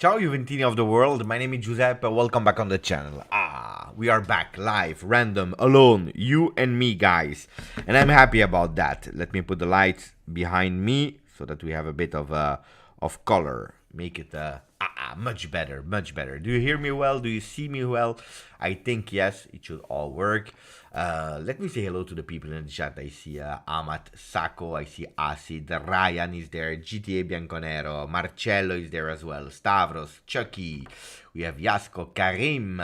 Ciao Juventini of the world, my name is Giuseppe, welcome back on the channel. We are back, live, random, alone, you and me guys. And I'm happy about that. Let me put the lights behind me so that we have a bit of color. Make it much better, much better. Do you hear me well? Do you see me well? I think yes, it should all work. Let me say hello to the people in the chat. I see Amat, Sacco, I see Acid, Ryan is there, GTA Bianconero, Marcello is there as well, Stavros, Chucky, we have Yasko, Karim,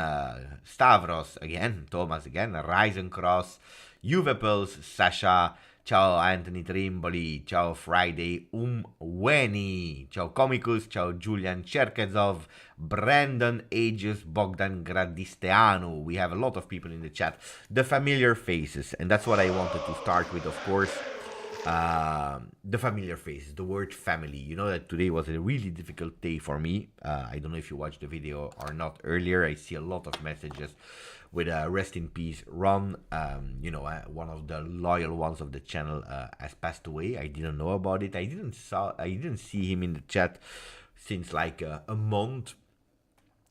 Stavros again, Thomas again, Risencross, Juve Pulse, Sasha, ciao Anthony Trimboli, ciao Friday Weni, ciao Comicus, ciao Julian Cherkezov, Brandon Aegis, Bogdan Gradisteanu. We have a lot of people in the chat. The familiar faces, and that's what I wanted to start with, of course. The familiar faces, the word family. You know that today was a really difficult day for me. I don't know if you watched the video or not earlier. I see a lot of messages with rest in peace Ron. One of the loyal ones of the channel has passed away. I didn't know about it. I didn't see him in the chat since like a month.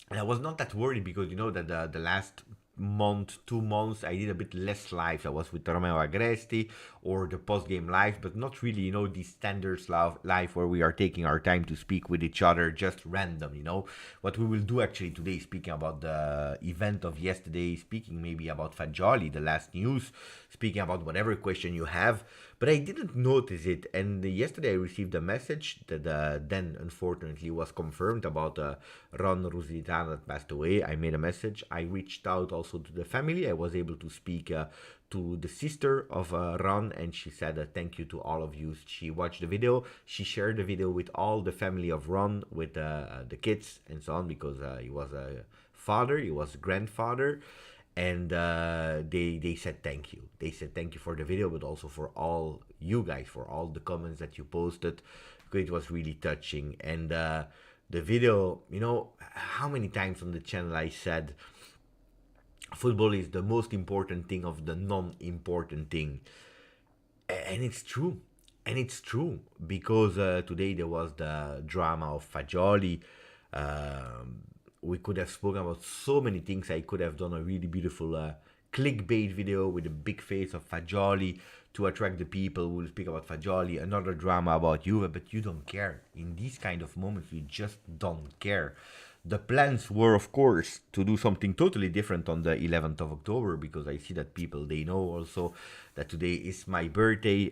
And I was not that worried because you know that the last month, 2 months, I did a bit less live. I was with Romeo Agresti or the post-game live, but not really, you know, the standards live where we are taking our time to speak with each other, just random, you know. What we will do actually today, speaking about the event of yesterday, speaking maybe about Fagioli, the last news, speaking about whatever question you have, but I didn't notice it. And yesterday I received a message that then unfortunately was confirmed about Ron Rusitano that passed away. I made a message. I reached out also to the family. I was able to speak to the sister of Ron, and she said thank you to all of you. She watched the video. She shared the video with all the family of Ron, with the kids and so on, because he was a father, he was a grandfather. And they said thank you. They said thank you for the video, but also for all you guys, for all the comments that you posted, because it was really touching. And the video, you know, how many times on the channel I said football is the most important thing of the non-important thing. And it's true. And it's true, because today there was the drama of Fagioli. We could have spoken about so many things. I could have done a really beautiful clickbait video with a big face of Fagioli to attract the people who will speak about Fagioli. Another drama about Juve, but you don't care. In these kind of moments, you just don't care. The plans were, of course, to do something totally different on the 11th of October, because I see that people, they know also that today is my birthday.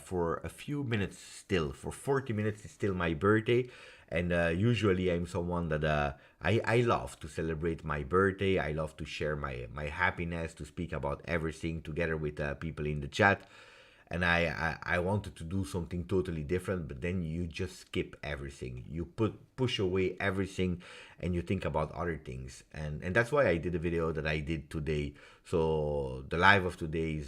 For a few minutes still, for 40 minutes, it's still my birthday. And usually I'm someone that I love to celebrate my birthday. I love to share my happiness, to speak about everything together with people in the chat. And I wanted to do something totally different, but then you just skip everything. You push away everything and you think about other things. And that's why I did the video that I did today. So the live of today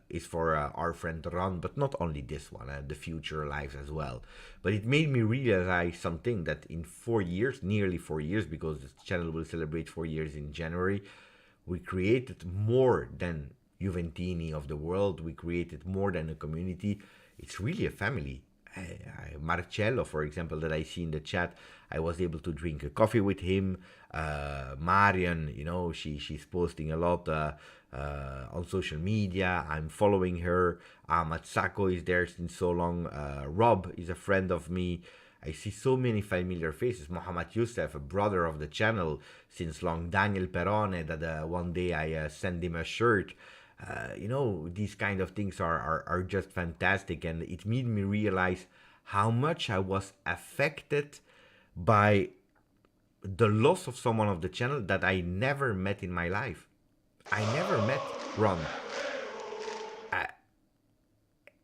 is for our friend Ron, but not only this one, the future lives as well. But it made me realize something, that in 4 years, nearly 4 years, because this channel will celebrate 4 years in January, we created more than Juventini of the world. We created more than a community. It's really a family. Marcello, for example, that I see in the chat, I was able to drink a coffee with him. Marian, you know, she's posting a lot on social media. I'm following her. Matsako is there since so long. Rob is a friend of me. I see so many familiar faces. Mohamed Youssef, a brother of the channel since long. Daniel Perone, that one day I sent him a shirt. You know, these kind of things are just fantastic, and it made me realize how much I was affected by the loss of someone of the channel that I never met in my life. I never met Ron.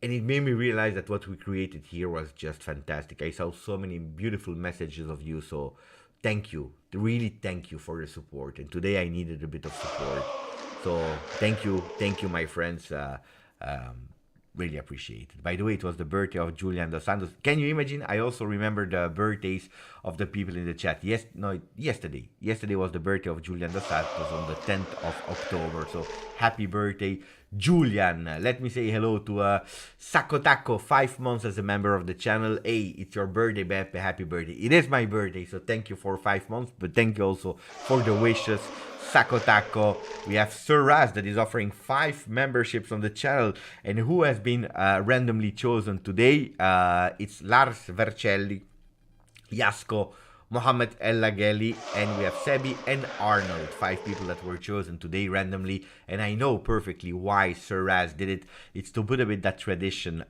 And it made me realize that what we created here was just fantastic. I saw so many beautiful messages of you, so thank you. Really thank you for the support. And today I needed a bit of support. So thank you, my friends. Really appreciate it. By the way, it was the birthday of Julian Dos Santos. Can you imagine? I also remember the birthdays of the people in the chat. Yes, no, yesterday. Yesterday was the birthday of Julian Dos Santos on the 10th of October. So happy birthday, Julian. Let me say hello to Sacco Taco, 5 months as a member of the channel. Hey, it's your birthday, Beppe. Happy birthday. It is my birthday, so thank you for 5 months, but thank you also for the wishes. Sacco Taco. We have Sir Raz that is offering 5 memberships on the channel, and who has been randomly chosen today? It's Lars Vercelli, Jasko, Mohamed El Lagheli, and we have Sebi and Arnold. 5 people that were chosen today randomly, and I know perfectly why Sir Raz did it. It's to put a bit that tradition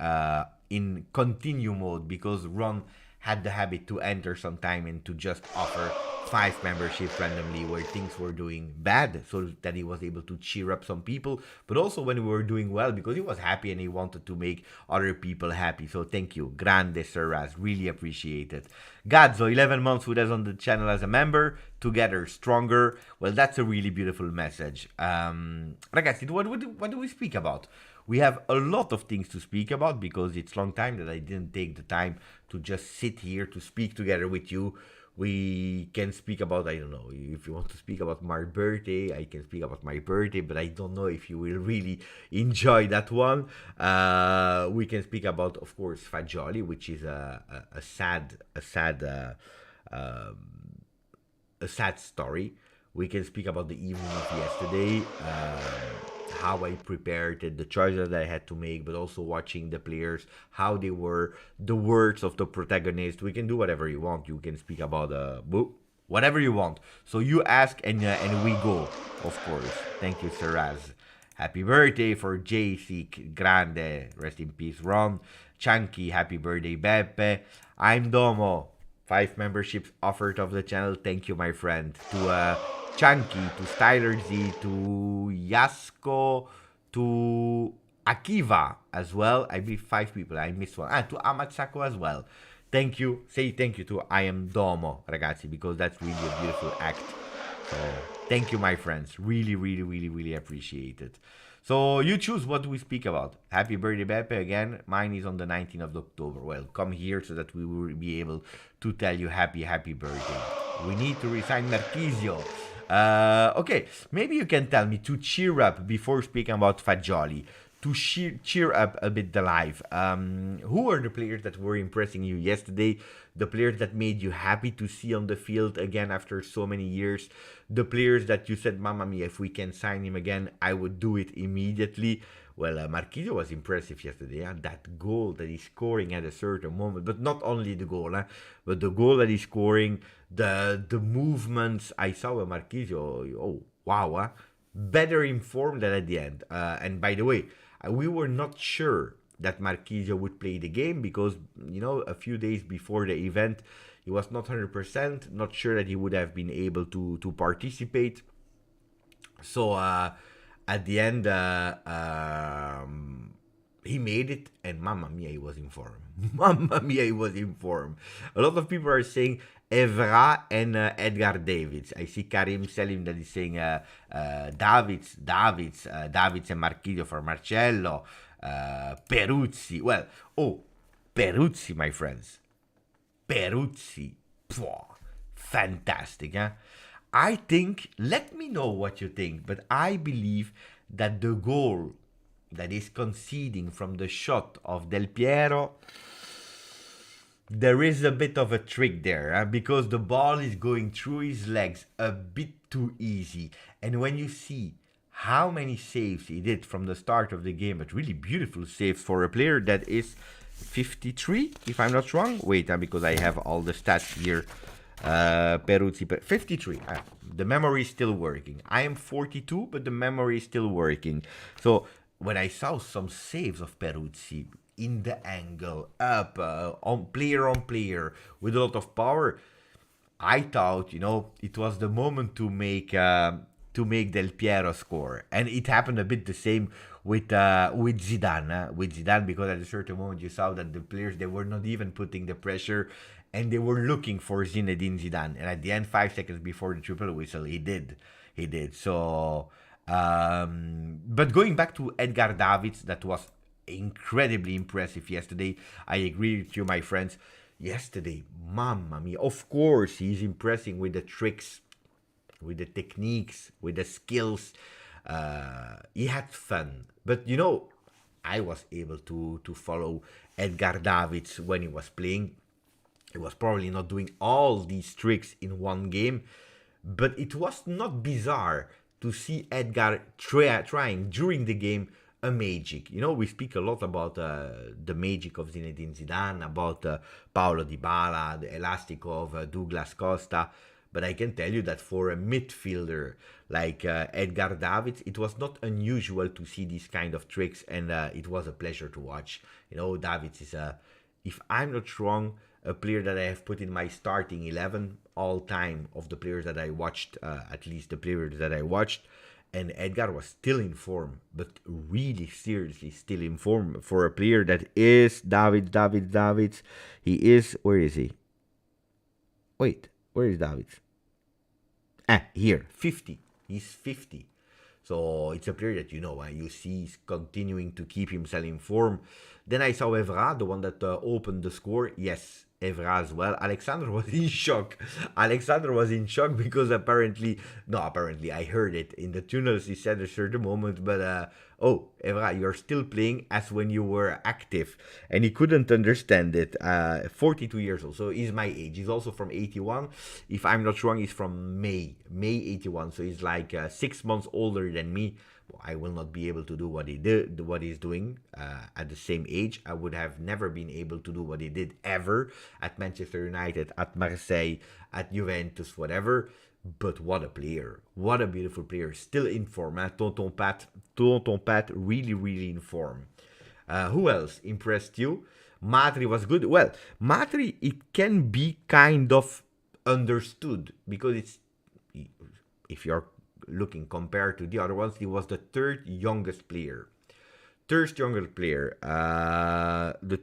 in continue mode, because Ron had the habit to enter sometime and to just offer 5 memberships randomly where things were doing bad, so that he was able to cheer up some people, but also when we were doing well, because he was happy and he wanted to make other people happy. So thank you, grande Sir Raz, really appreciate it. Gazzo, 11 months with us on the channel as a member, together stronger. Well, that's a really beautiful message. Ragazzi, what do we speak about? We have a lot of things to speak about, because it's a long time that I didn't take the time to just sit here to speak together with you. We can speak about, I don't know, if you want to speak about my birthday, I can speak about my birthday, but I don't know if you will really enjoy that one. We can speak about, of course, Fagioli, which is a sad story. We can speak about the evening of yesterday, how I prepared it, the choices that I had to make, but also watching the players, how they were, the words of the protagonist. We can do whatever you want. You can speak about whatever you want. So you ask and we go, of course. Thank you, Saraz. Happy birthday for JC Grande. Rest in peace, Ron. Chunky, happy birthday, Beppe. I'm Domo. 5 memberships offered of the channel. Thank you, my friend. To Chunky, to Styler Z, to Yasko, to Akiva as well. I believe 5 people. I missed one. To Amatsako as well. Thank you. Say thank you to I am Domo, ragazzi, because that's really a beautiful act. So thank you, my friends. Really, really, really, really appreciate it. So you choose what do we speak about. Happy birthday, Beppe. Again, mine is on the 19th of October. Well, come here so that we will be able to tell you happy birthday. We need to resign Marchisio. Okay, maybe you can tell me to cheer up before speaking about Fagioli. To cheer up a bit the live. Who are the players that were impressing you yesterday? The players that made you happy to see on the field again after so many years? The players that you said, Mamma mia, if we can sign him again, I would do it immediately. Well, Marchisio was impressive yesterday. That goal that he's scoring at a certain moment, but not only the goal, but the goal that he's scoring, the movements I saw with Marchisio. Oh, wow, better informed than at the end. And by the way, we were not sure that Marchisio would play the game because, you know, a few days before the event, he was not 100%, not sure that he would have been able to participate. So at the end, he made it, and Mamma mia, he was in form. Mamma mia, he was in form. A lot of people are saying Evra and Edgar Davids. I see Karim Selim that is saying Davids and Marchisio for Marcello. Peruzzi. Well, Peruzzi, my friends. Peruzzi. Fantastic, huh? I think, let me know what you think, but I believe that the goal that is conceding from the shot of Del Piero, there is a bit of a trick there, because the ball is going through his legs a bit too easy. And when you see how many saves he did from the start of the game, but really beautiful saves for a player that is 53, if I'm not wrong. Wait, because I have all the stats here. Peruzzi, 53. The memory is still working. I am 42, but the memory is still working. So when I saw some saves of Peruzzi in the angle, up, on player, with a lot of power, I thought, you know, it was the moment to make Del Piero score. And it happened a bit the same with Zidane. With Zidane, because at a certain moment you saw that the players, they were not even putting the pressure, and they were looking for Zinedine Zidane. And at the end, 5 seconds before the triple whistle, he did. So, but going back to Edgar Davids, that was incredibly impressive yesterday. I agree with you, my friends. Yesterday, mamma mia, of course, he's impressing with the tricks, with the techniques, with the skills. He had fun. But I was able to follow Edgar Davids when he was playing. He was probably not doing all these tricks in one game, but it was not bizarre to see Edgar trying during the game a magic. We speak a lot about the magic of Zinedine Zidane, about Paulo Dybala, the elastic of Douglas Costa. But I can tell you that for a midfielder like Edgar Davids, it was not unusual to see these kind of tricks, and it was a pleasure to watch. Davids is if I'm not wrong, a player that I have put in my starting 11 all time of the players that I watched, at least the players that I watched. And Edgar was still in form, but really seriously still in form for a player that is Davids. He is, where is he? Wait, where is Davids? Here, 50. He's 50. So it's a player that you see he's continuing to keep himself in form. Then I saw Evra, the one that opened the score. Yes, Evra as well. Alexander was in shock. Alexander was in shock because apparently, I heard it in the tunnels. He said a certain moment, but Evra, you're still playing as when you were active, and he couldn't understand it. 42 years old, so he's my age. He's also from 81. If I'm not wrong, he's from May 81. So he's like 6 months older than me. I will not be able to do what he's doing at the same age. I would have never been able to do what he did ever at Manchester United, at Marseille, at Juventus, whatever. But what a player. What a beautiful player. Still in form. Tonton Pat, really, really in form. Who else impressed you? Matri was good. Well, Matri, it can be kind of understood because if you're looking compared to the other ones, he was the third youngest player. The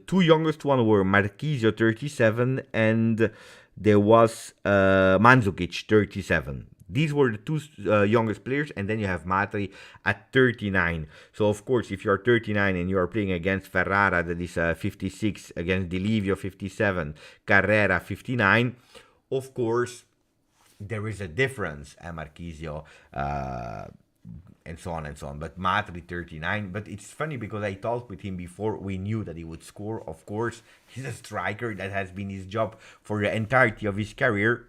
two youngest one were Marchisio 37 and there was Mandzukic 37. These were the two youngest players, and then you have Matri at 39. So of course, if you're 39 and you're playing against Ferrara, that is 56, against Di Livio 57, Carrera 59, of course there is a difference, Marchisio, and so on and so on. But Matri 39. But it's funny because I talked with him before. We knew that he would score. Of course, he's a striker. That has been his job for the entirety of his career.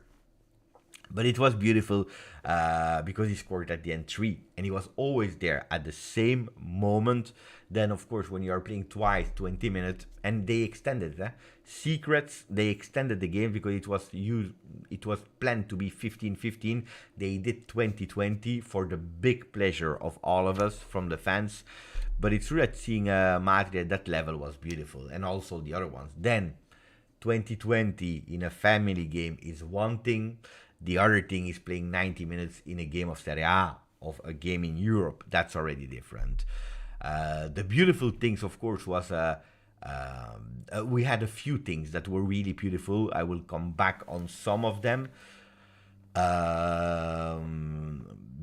But it was beautiful because he scored at the end 3. And he was always there at the same moment. Then, of course, when you are playing twice, 20 minutes, and they extended Secrets, they extended the game because it was planned to be 15-15. They did 20-20 for the big pleasure of all of us from the fans. But it's true that seeing Matri at that level was beautiful, and also the other ones. Then 2020 in a family game is one thing. The other thing is playing 90 minutes in a game of Serie A, of a game in Europe. That's already different. The beautiful things, of course, was we had a few things that were really beautiful. I will come back on some of them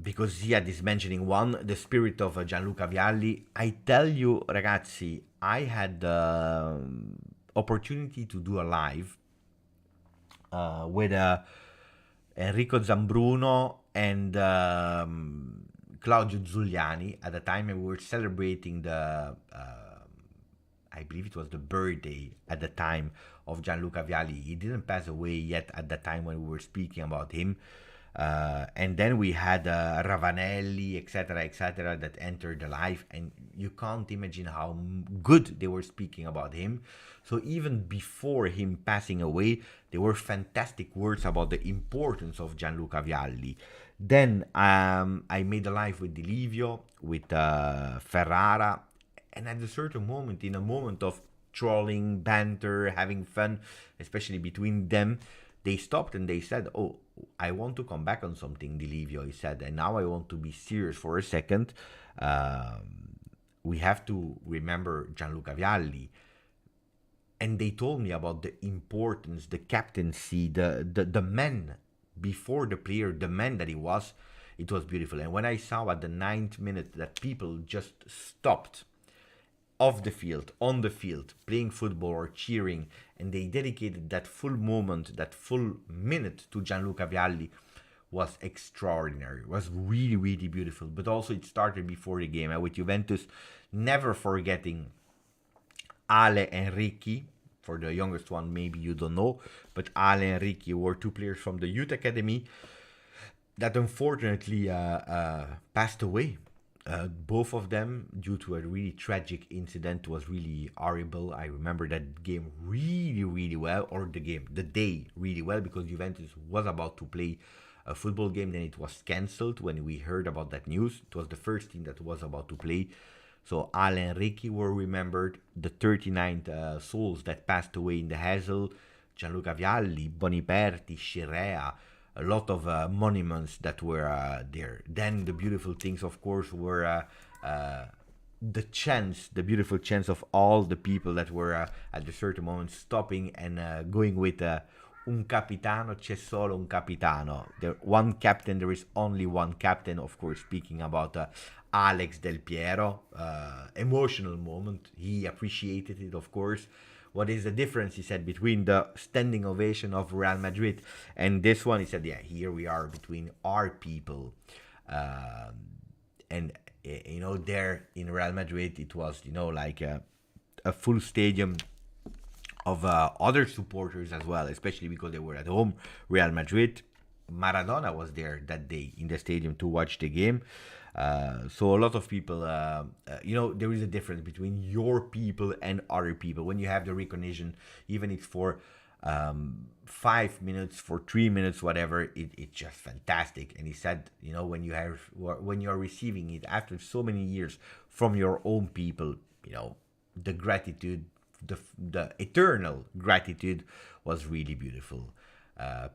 because Ziad is mentioning one, the spirit of Gianluca Vialli. I tell you, ragazzi, I had the opportunity to do a live with Enrico Zambruno and Claudio Zuliani at the time, and we were celebrating the I believe it was the birthday at the time of Gianluca Vialli. He didn't pass away yet at the time when we were speaking about him. And then we had Ravanelli, etc., that entered the live, and you can't imagine how good they were speaking about him. So even before him passing away, there were fantastic words about the importance of Gianluca Vialli. Then I made a live with Di Livio, with Ferrara, and at a certain moment, in a moment of trolling, banter, having fun, especially between them, they stopped and they said, "Oh, I want to come back on something," Di Livio, he said, "and now I want to be serious for a second. We have to remember Gianluca Vialli." And they told me about the importance, the captaincy, the man before the player, the man that he was. It was beautiful. And when I saw at the 9th minute that people just stopped off the field, on the field, playing football or cheering, and they dedicated that full moment, that full minute to Gianluca Vialli was extraordinary. It was really, really beautiful. But also it started before the game with Juventus never forgetting Ale and Ricky. For the youngest one, maybe you don't know, but Ale and Ricky were two players from the youth academy that unfortunately passed away. Both of them due to a really tragic incident. Was really horrible. I remember that game really, really well, or the day really well, because Juventus was about to play a football game. Then it was cancelled when we heard about that news. It was the first team that was about to play. So Ale and Ricky were remembered. The 39 souls that passed away in the hassle. Gianluca Vialli, Boniperti, Scirea, a lot of monuments that were there. Then the beautiful things, of course, were the beautiful chants of all the people that were at a certain moment stopping and going with un capitano, c'è solo un capitano. There one captain, there is only one captain. Of course, speaking about Alex Del Piero, emotional moment. He appreciated it, of course. What is the difference, he said, between the standing ovation of Real Madrid and this one? He said, yeah, here we are between our people. And, there in Real Madrid, it was, like a full stadium of other supporters as well, especially because they were at home. Real Madrid, Maradona was there that day in the stadium to watch the game. So a lot of people, there is a difference between your people and other people. When you have the recognition, even if for 5 minutes, for 3 minutes, whatever, it's just fantastic. And he said, when you are receiving it after so many years from your own people, the gratitude, the eternal gratitude was really beautiful.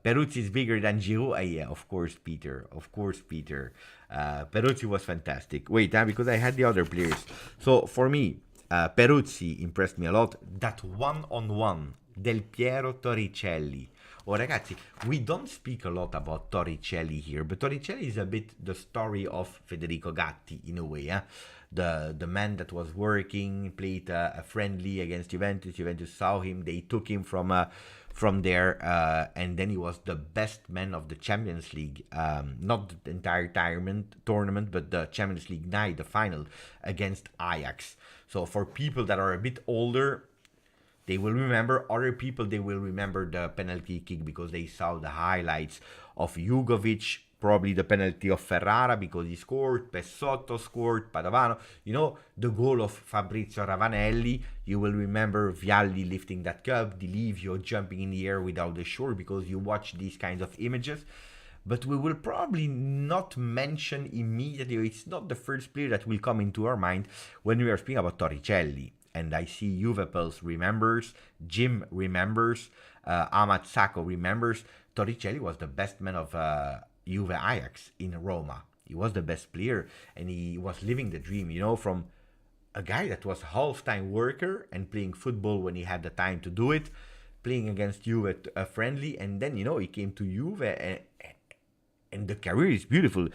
Peruzzi is bigger than Giroud. Yeah, of course, Peter. Peruzzi was fantastic. Wait, because I had the other players. So for me, Peruzzi impressed me a lot. That one-on-one Del Piero Torricelli. Oh, ragazzi, we don't speak a lot about Torricelli here, but Torricelli is a bit the story of Federico Gatti in a way. The man that was working, played a friendly against Juventus. Juventus saw him. They took him from there, and then he was the best man of the Champions League. Not the entire tournament, but the Champions League night, the final against Ajax. So for people that are a bit older, they will remember. Other people, they will remember the penalty kick because they saw the highlights of Jugovic, probably the penalty of Ferrara because he scored, Pessotto scored, Padovano. The goal of Fabrizio Ravanelli. You will remember Vialli lifting that cup, Di Livio jumping in the air without the shore, because you watch these kinds of images. But we will probably not mention immediately. It's not the first player that will come into our mind when we are speaking about Torricelli. And I see Juve Pulse remembers, Jim remembers, Ahmad Sacco remembers. Torricelli was the best man of Juve Ajax in Roma. He was the best player, and he was living the dream, from a guy that was half-time worker and playing football when he had the time to do it, playing against Juve friendly, and then, he came to Juve, and the career is beautiful.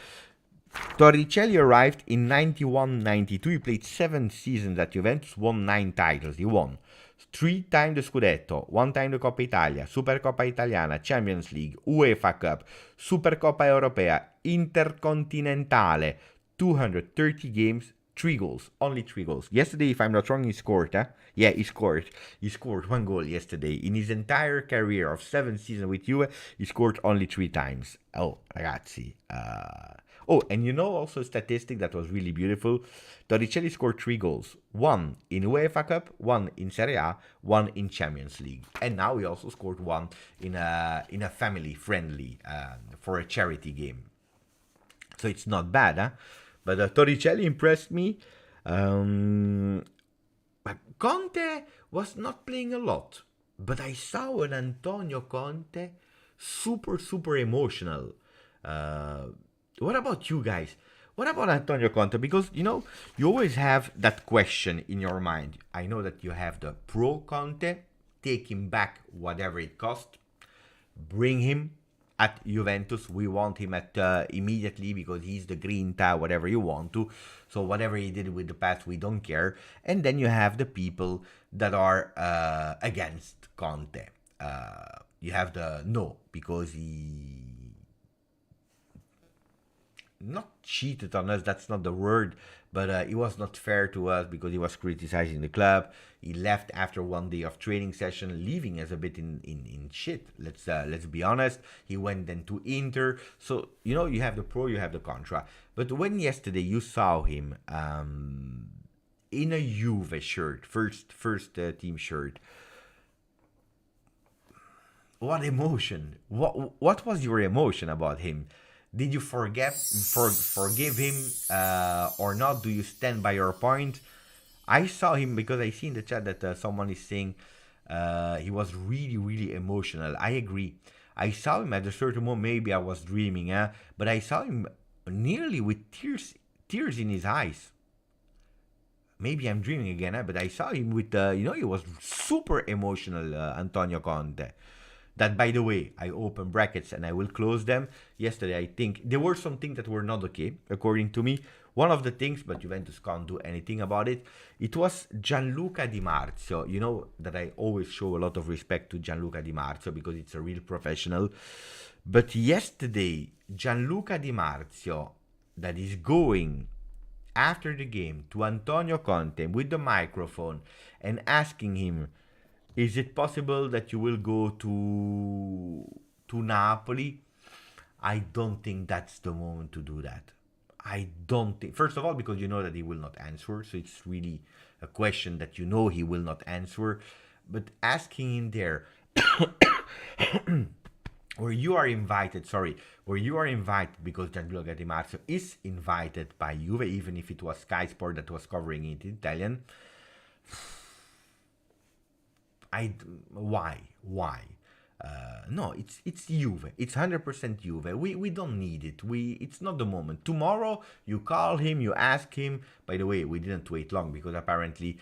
Torricelli arrived in 91-92. He played 7 seasons at Juventus, won 9 titles. He won 3 times the Scudetto, 1 time the Coppa Italia, Supercoppa Italiana, Champions League, UEFA Cup, Supercoppa Europea, Intercontinentale, 230 games, 3 goals, only 3 goals. Yesterday, if I'm not wrong, he scored, Yeah, he scored. He scored 1 goal yesterday. In his entire career of 7 seasons with Juve, he scored only 3 times. Oh, ragazzi. And also a statistic that was really beautiful. Torricelli scored 3 goals. 1 in UEFA Cup, 1 in Serie A, 1 in Champions League. And now he also scored 1 in a family-friendly, for a charity game. So it's not bad, But Torricelli impressed me. Conte was not playing a lot. But I saw an Antonio Conte super, super emotional. What about you guys? What about Antonio Conte? Because, you always have that question in your mind. I know that you have the pro Conte, take him back whatever it cost, bring him, at Juventus. We want him at immediately because he's the grinta, whatever you want to. So whatever he did with the past, we don't care. And then you have the people that are against Conte. You have the no, because he not cheated on us, that's not the word, but it was not fair to us because he was criticizing the club. He left after 1 day of training session, leaving us a bit in shit. Let's be honest. He went then to Inter. So, you know, you have the pro, you have the contra. But when yesterday you saw him in a Juve shirt, first team shirt, what emotion? What was your emotion about him? Did you forgive him or not? Do you stand by your point? I saw him because I see in the chat that someone is saying he was really emotional. I agree. I saw him at a certain moment. Maybe I was dreaming, but I saw him nearly with tears in his eyes. Maybe I'm dreaming again, but I saw him with he was super emotional, Antonio Conte. That, by the way, I open brackets and I will close them. Yesterday, I think there were some things that were not okay, according to me. One of the things, but Juventus can't do anything about it, it was Gianluca Di Marzio. You know that I always show a lot of respect to Gianluca Di Marzio because it's a real professional. But yesterday, Gianluca Di Marzio, that is going after the game to Antonio Conte with the microphone and asking him, is it possible that you will go to Napoli? I don't think that's the moment to do that. I don't think. First of all, because you know that he will not answer, so it's really a question that you know he will not answer. But asking him there, where you are invited, because Gianluca Di Marzio is invited by Juve, even if it was Sky Sport that was covering it in Italian. Why? No, it's Juve. It's 100% Juve. We don't need it. It's not the moment. Tomorrow you call him, you ask him. By the way, we didn't wait long because apparently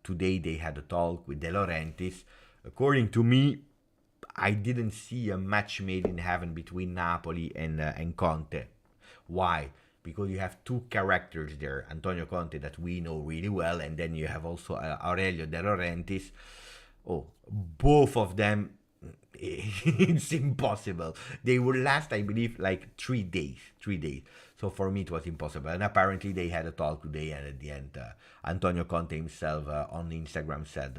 today they had a talk with De Laurentiis. According to me, I didn't see a match made in heaven between Napoli and Conte. Why? Because you have two characters there, Antonio Conte that we know really well, and then you have also Aurelio De Laurentiis. Oh, both of them, it's impossible. They will last, I believe, like 3 days. 3 days. So for me, it was impossible. And apparently they had a talk today, and at the end, Antonio Conte himself on Instagram said,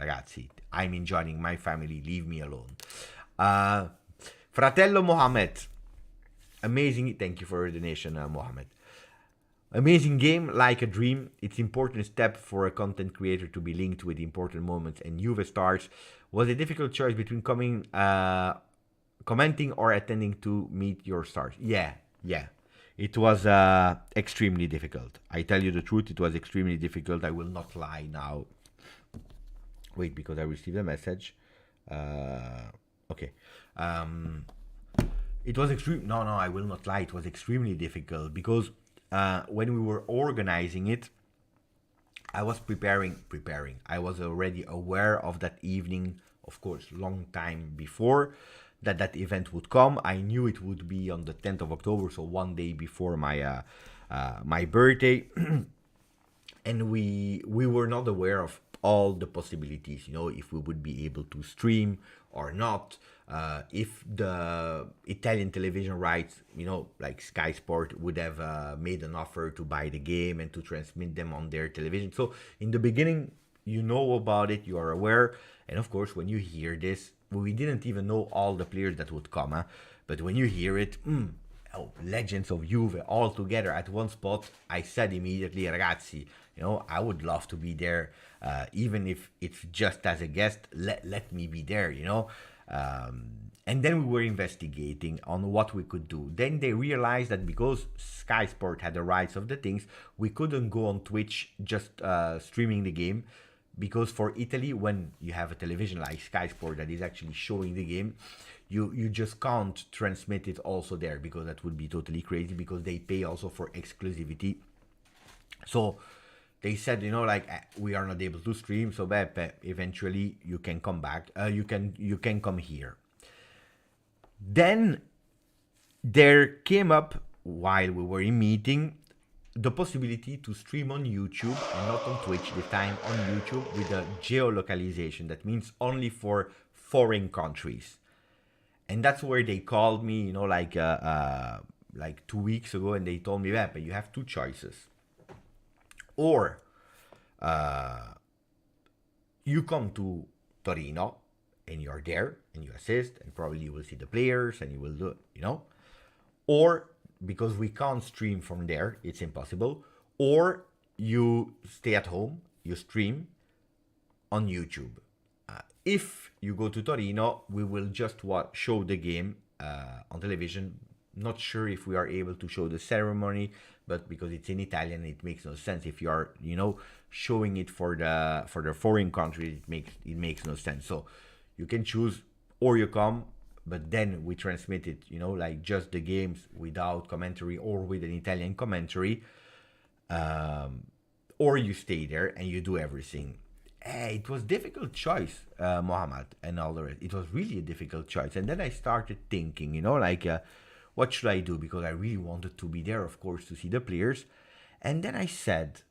ragazzi, I'm enjoying my family, leave me alone. Fratello Mohamed. Amazing. Thank you for your donation, Mohammed. Amazing game, like a dream. It's important step for a content creator to be linked with important moments and Juve stars. Was a difficult choice between commenting or attending to meet your stars. Yeah. It was extremely difficult. I tell you the truth, it was extremely difficult. I will not lie now. Wait, because I received a message. Okay. It was extreme. No, I will not lie. It was extremely difficult because when we were organizing it, I was preparing. I was already aware of that evening, of course, long time before that event would come. I knew it would be on the 10th of October, so 1 day before my my birthday, and we were not aware of all the possibilities. You know, if we would be able to stream or not. If the Italian television rights, you know, like Sky Sport would have made an offer to buy the game and to transmit them on their television. So in the beginning, you know about it, you are aware. And of course, when you hear this, we didn't even know all the players that would come. But when you hear it, legends of Juve all together at one spot, I said immediately, ragazzi, you know, I would love to be there. Even if it's just as a guest, let me be there, you know. And then we were investigating on what we could do. Then they realized that because Sky Sport had the rights of the things, we couldn't go on Twitch just streaming the game. Because for Italy, when you have a television like Sky Sport that is actually showing the game, you just can't transmit it also there, because that would be totally crazy, because they pay also for exclusivity. So they said, you know, like, we are not able to stream, so Beppe, eventually you can come back. You can come here. Then there came up, while we were in meeting, the possibility to stream on YouTube and not on Twitch this time, on YouTube with a geolocalization. That means only for foreign countries. And that's where they called me, like 2 weeks ago, and they told me, Beppe, you have two choices. Or you come to Torino and you're there and you assist, and probably you will see the players and you will do, or because we can't stream from there, it's impossible, or you stay at home, you stream on YouTube. If you go to Torino, we will just show the game on television. Not sure if we are able to show the ceremony, but because it's in Italian, it makes no sense. If you are, showing it for the foreign country, it makes no sense. So you can choose, or you come, but then we transmit it, like just the games without commentary or with an Italian commentary, or you stay there and you do everything. It was a difficult choice, Mohammed, and all the rest. It was really a difficult choice. And then I started thinking, what should I do? Because I really wanted to be there, of course, to see the players. And then I said,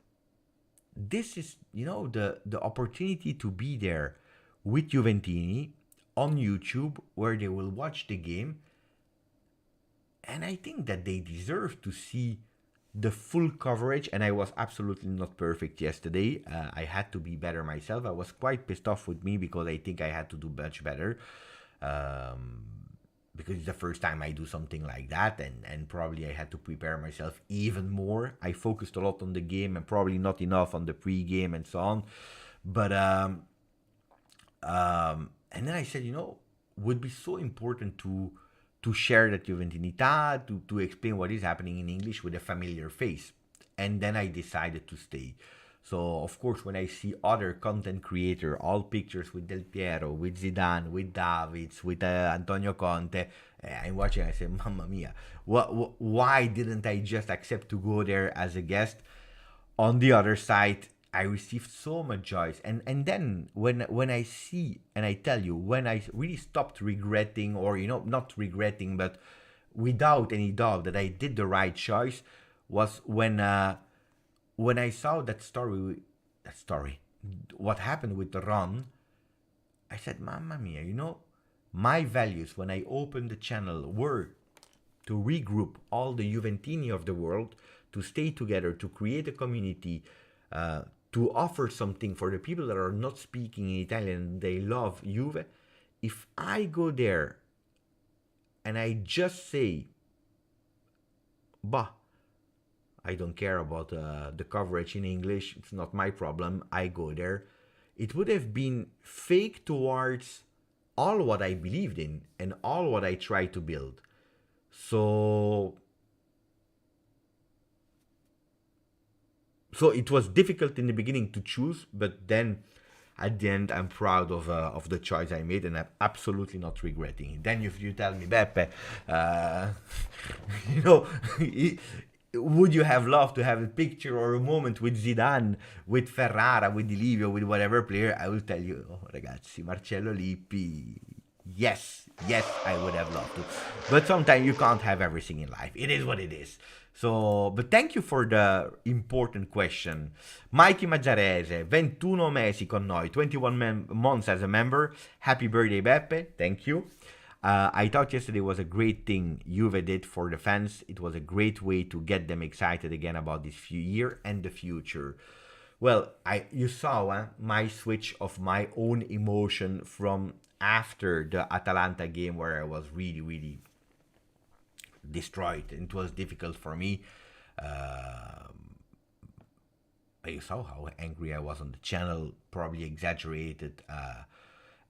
this is, the opportunity to be there with Juventini on YouTube, where they will watch the game. And I think that they deserve to see the full coverage. And I was absolutely not perfect yesterday. I had to be better myself. I was quite pissed off with me because I think I had to do much better. Because it's the first time I do something like that, and probably I had to prepare myself even more. I focused a lot on the game and probably not enough on the pre-game and so on. But and then I said, would be so important to share that Juventinità, to explain what is happening in English with a familiar face. And then I decided to stay. So, of course, when I see other content creator, all pictures with Del Piero, with Zidane, with Davids, with Antonio Conte, I'm watching, I say, Mamma mia, why didn't I just accept to go there as a guest? On the other side, I received so much joy. And then when I see, and I tell you, when I really stopped regretting, or, not regretting, but without any doubt that I did the right choice, was when I saw that story, what happened with the run, I said, Mamma mia, my values when I opened the channel were to regroup all the Juventini of the world, to stay together, to create a community, to offer something for the people that are not speaking in Italian, they love Juve. If I go there and I just say, bah, I don't care about the coverage in English, it's not my problem, I go there, it would have been fake towards all what I believed in and all what I tried to build. So it was difficult in the beginning to choose, but then at the end I'm proud of the choice I made, and I'm absolutely not regretting it. Then if you tell me, Beppe, would you have loved to have a picture or a moment with Zidane, with Ferrara, with Di Livio, with whatever player? I will tell you, ragazzi, Marcello Lippi, yes, I would have loved to. But sometimes you can't have everything in life. It is what it is. So, but thank you for the important question. Mikey Maggiarese, 21 mesi con noi, 21 months as a member. Happy birthday, Beppe. Thank you. I thought yesterday was a great thing Juve did for the fans. It was a great way to get them excited again about this year and the future. Well, you saw my switch of my own emotion from after the Atalanta game, where I was really, really destroyed. It was difficult for me. You saw how angry I was on the channel, probably exaggerated.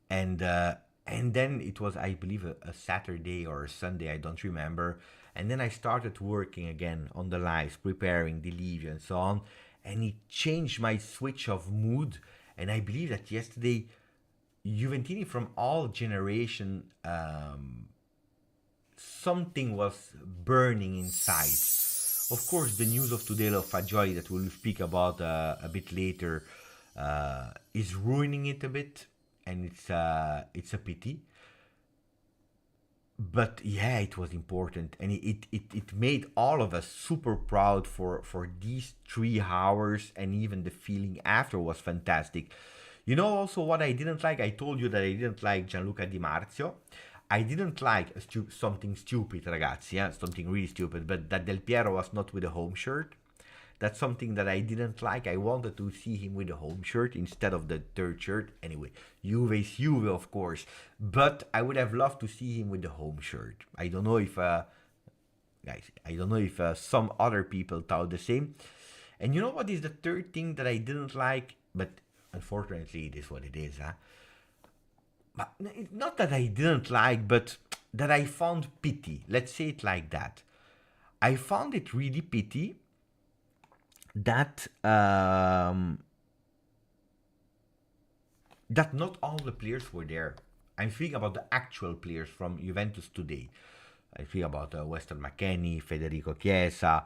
And then it was, I believe, a Saturday or a Sunday, I don't remember. And then I started working again on the lives, preparing, Delivio, and so on. And it changed my switch of mood. And I believe that yesterday, Juventini from all generation, something was burning inside. Of course, the news of today of Fagioli that we'll speak about a bit later is ruining it a bit. And it's a pity. but yeah, it was important, and it made all of us super proud for these 3 hours, and even the feeling after was fantastic. You know, also what I didn't like, I told you that I didn't like Gianluca Di Marzio. I didn't like something stupid, ragazzi, yeah? Something really stupid, but that Del Piero was not with a home shirt. That's something that I didn't like. I wanted to see him with a home shirt instead of the third shirt. Anyway, Juve is Juve, of course. But I would have loved to see him with the home shirt. I don't know if, guys, I don't know if some other people thought the same. And you know what is the third thing that I didn't like? But unfortunately, it is what it is, huh? But it's not that I didn't like, but that I found pity. Let's say it like that. I found it really pity that that not all the players were there. I'm thinking about the actual players from Juventus today. I think about Weston McKennie, Federico Chiesa,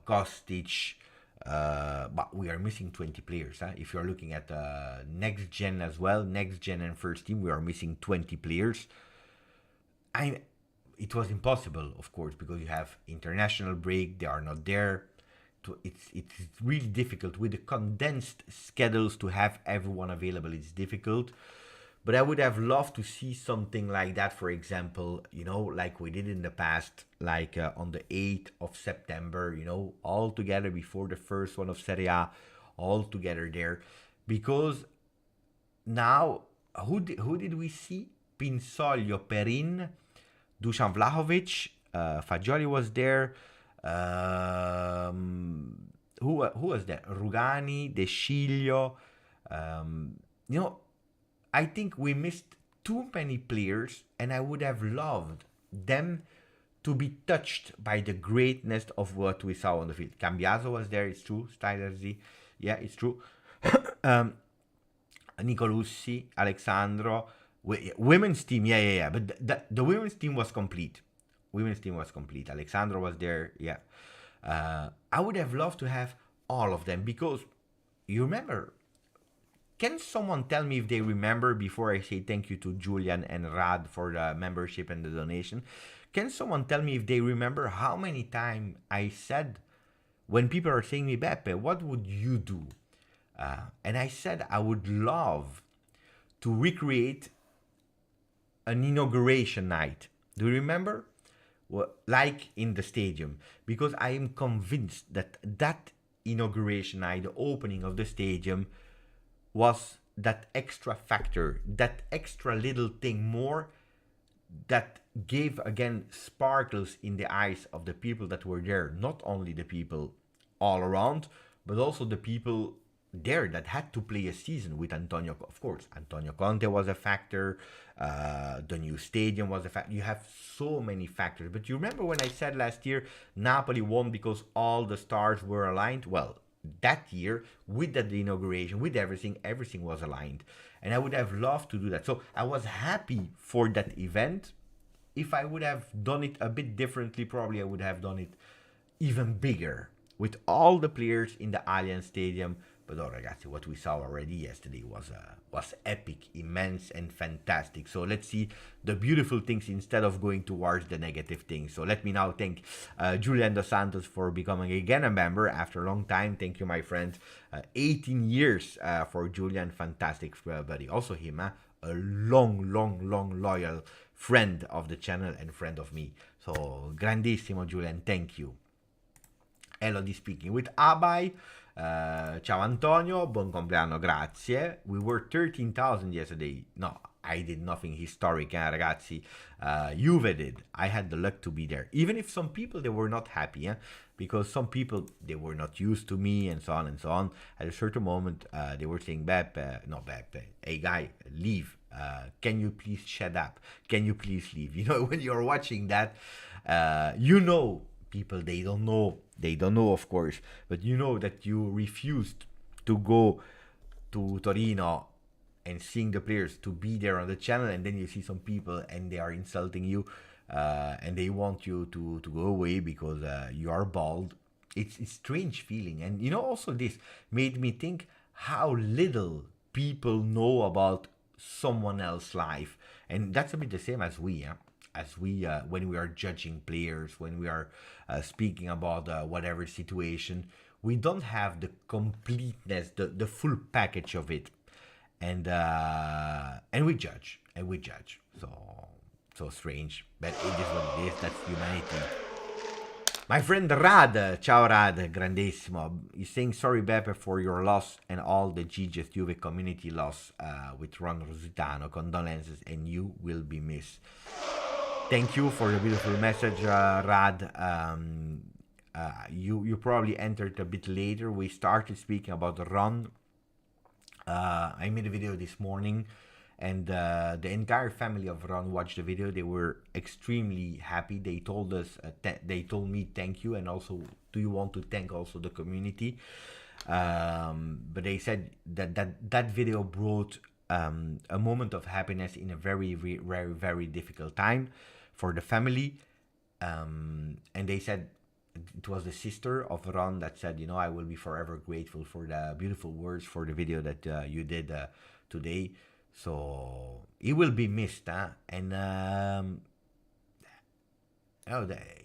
Kostic. But we are missing 20 players. Huh? If you're looking at next gen as well, next gen and first team, we are missing 20 players. It was impossible, of course, because you have international break. They are not there. It's really difficult with the condensed schedules to have everyone available. It's difficult, but I would have loved to see something like that. For example, you know, like we did in the past, like on the 8th of September. You know, all together before the first one of Serie A, all together there, because now who did we see? Pinsoglio, Perin, Dusan Vlahovic, Fagioli was there. Who was there? Rugani, De Sciglio. You know, I think we missed too many players, and I would have loved them to be touched by the greatness of what we saw on the field. Cambiaso was there, it's true. Styler Z, yeah, it's true. Nicolussi, Alexandro, women's team, yeah. But the women's team was complete. Alexandro was there, yeah. I would have loved to have all of them, because you remember. Can someone tell me if they remember, before I say thank you to Julian and Rad for the membership and the donation? Can someone tell me if they remember how many times I said, when people are saying me, Beppe, what would you do? And I said I would love to recreate an inauguration night. Do you remember? Well, like in the stadium, because I am convinced that that inauguration night, the opening of the stadium, was that extra factor, that extra little thing more, that gave again sparkles in the eyes of the people that were there. Not only the people all around, but also the people there that had to play a season with Antonio. Of course, Antonio Conte was a factor. The new stadium was a factor. You have so many factors. But you remember when I said last year Napoli won because all the stars were aligned? Well, that year, with the inauguration, with everything was aligned, and I would have loved to do that. So I was happy for that event. If I would have done it a bit differently, probably I would have done it even bigger, with all the players in the Allianz Stadium. But oh, ragazzi, what we saw already yesterday was epic, immense, and fantastic. So let's see the beautiful things instead of going towards the negative things. So let me now thank Julian Dos Santos for becoming again a member after a long time. Thank you, my friend. 18 years for Julian, fantastic buddy. Also him, a long loyal friend of the channel and friend of me. So grandissimo, Julian. Thank you. Elodie speaking with Abai. Ciao Antonio, buon compleanno, grazie. We were 13,000 yesterday. No, I did nothing historic, ragazzi. Juve did. I had the luck to be there. Even if some people, they were not happy, because some people, they were not used to me, and so on and so on. At a certain moment, they were saying, Beppe, hey guy, leave. Can you please shut up? Can you please leave? You know, when you're watching that, you know, people, they don't know, of course, but you know that you refused to go to Torino and seeing the players, to be there on the channel, and then you see some people and they are insulting you, and they want you to go away because you are bald. It's a strange feeling. And you know, also this made me think how little people know about someone else's life, and that's a bit the same as we. as we when we are judging players, when we are speaking about whatever situation, we don't have the completeness, the full package of it, and we judge, so strange, but it is what it is. That's humanity. My friend Rad, ciao Rad, grandissimo. He's saying sorry Beppe for your loss and all the GJustjuve community loss with Ron Rositano. Condolences, and you will be missed. Thank you for the beautiful message, Rad. You probably entered a bit later. We started speaking about Ron. I made a video this morning, and the entire family of Ron watched the video. They were extremely happy. They told us, they told me thank you, and also, do you want to thank also the community? But they said that video brought a moment of happiness in a very, very, very difficult time for the family. And they said it was the sister of Ron that said, you know, I will be forever grateful for the beautiful words for the video that you did today. So he will be missed, huh? And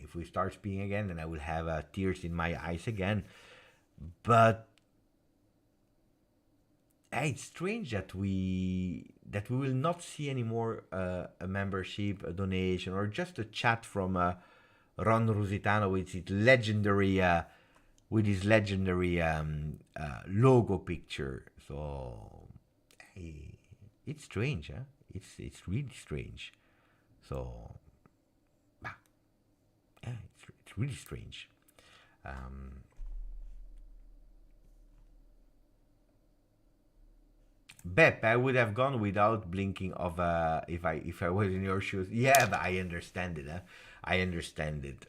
if we start speaking again, then I will have tears in my eyes again. But it's strange that we will not see anymore a membership, a donation, or just a chat from Ron Rositano with his legendary logo picture. So it's strange, huh? It's really strange. So yeah, it's really strange. Bep, I would have gone without blinking of if I was in your shoes. Yeah, but I understand it. Huh? I understand it.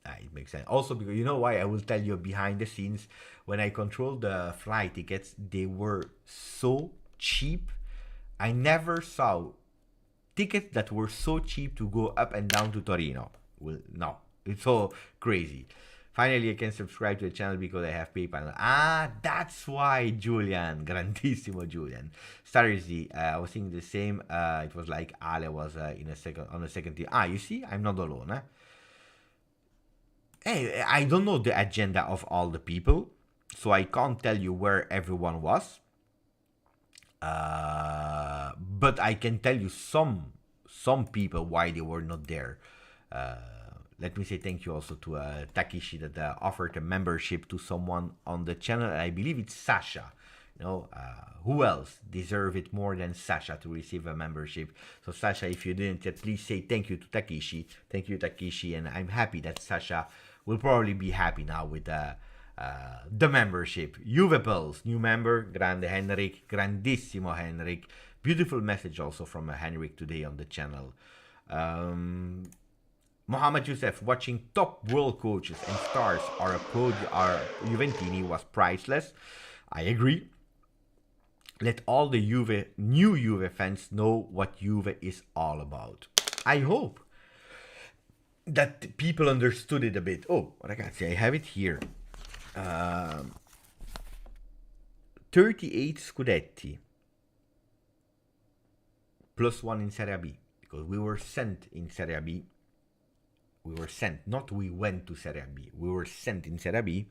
It makes sense. Also, because you know why? I will tell you behind the scenes. When I controlled the flight tickets, they were so cheap. I never saw tickets that were so cheap to go up and down to Torino. Well, no, it's so crazy. Finally, I can subscribe to the channel because I have PayPal. That's why, Julian. Grandissimo, Julian. Starzy, I was thinking the same. It was like Ale was on a second tier. You see? I'm not alone, huh? Hey, I don't know the agenda of all the people, so I can't tell you where everyone was. But I can tell you some people why they were not there. Let me say thank you also to Takishi that offered a membership to someone on the channel. I believe it's Sasha. You know, who else deserve it more than Sasha to receive a membership? So Sasha, if you didn't yet, please say thank you to Takishi. Thank you, Takishi, and I'm happy that Sasha will probably be happy now with the membership. Juve Pulse, new member, grande Henrik, grandissimo Henrik. Beautiful message also from Henrik today on the channel. Mohamed Youssef, watching top world coaches and stars are Juventini was priceless. I agree. Let all the new Juve fans know what Juve is all about. I hope that people understood it a bit. Oh, ragazzi, I have it here. 38 scudetti. Plus one in Serie B. Because we were sent in Serie B. We were sent, not we went to Serie B. We were sent in Serie B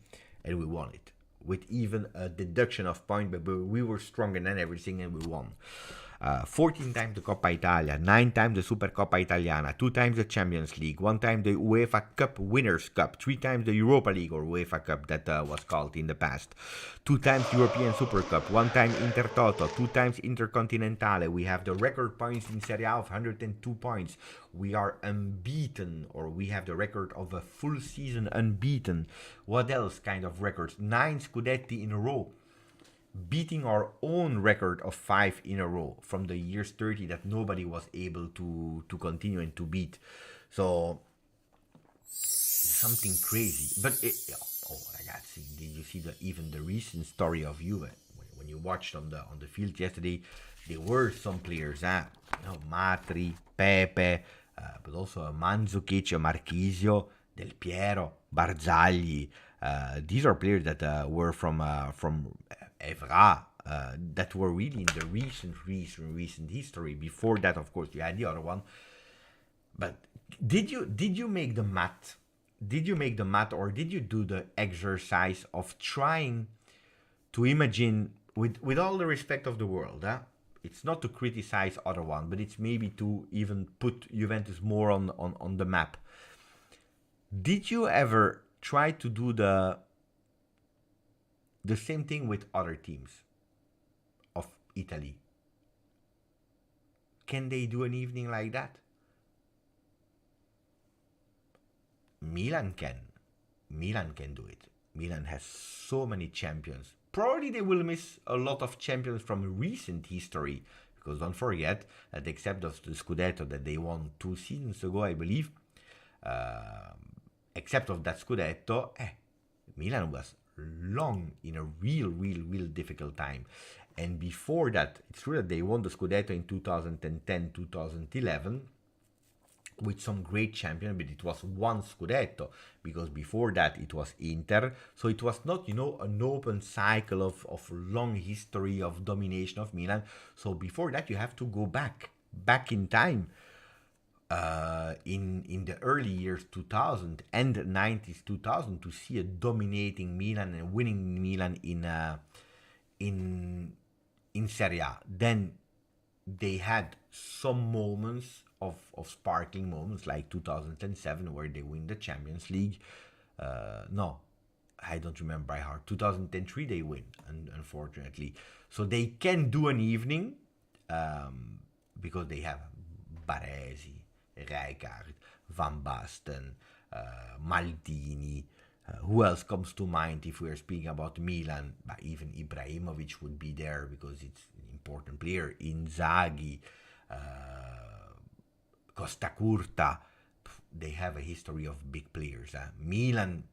and we won it. With even a deduction of points, but we were stronger than everything and we won. 14 times the Coppa Italia, 9 times the Supercoppa Italiana, 2 times the Champions League, 1 time the UEFA Cup Winners' Cup, 3 times the Europa League or UEFA Cup that was called in the past, 2 times European Super Cup, 1 time Intertoto, 2 times Intercontinentale. We have the record points in Serie A of 102 points. We are unbeaten, or we have the record of a full season unbeaten. What else kind of records? 9 Scudetti in a row. Beating our own record of 5 in a row from the years 30 that nobody was able to continue and to beat. So something crazy. But ragazzi, did you see even the recent story of Juve? When you watched on the field yesterday, there were some players, Matri, Pepe, but also Mandzukic, Marchisio, Del Piero, Barzagli. These are players that were from Evra, that were really in the recent history. Before that, of course, you had the other one. But did you make the math? Did you make the math, or did you do the exercise of trying to imagine, with all the respect of the world, it's not to criticize other one, but it's maybe to even put Juventus more on the map. Did you ever try to do the same thing with other teams of Italy? Can they do an evening like that? Milan can. Milan can do it. Milan has so many champions. Probably they will miss a lot of champions from recent history, because don't forget that except of the Scudetto that they won 2 seasons ago, I believe, except of that Scudetto, Milan was long in a real difficult time. And before that, it's true that they won the Scudetto in 2010, 2011, with some great champion, but it was one Scudetto, because before that it was Inter. So it was not, an open cycle of long history of domination of Milan. So before that you have to go back in time, in the early years 2000 and 90s 2000, to see a dominating Milan and winning Milan in Serie A. Then they had some moments of sparkling moments, like 2007 where they win the Champions League. No, I don't remember by heart. 2003 they win, unfortunately. So they can do an evening, because they have Baresi, Rijkaard, Van Basten, Maldini. Who else comes to mind if we are speaking about Milan? But even Ibrahimovic would be there, because it's an important player. Inzaghi, Costa Curta. They have a history of big players. Milan,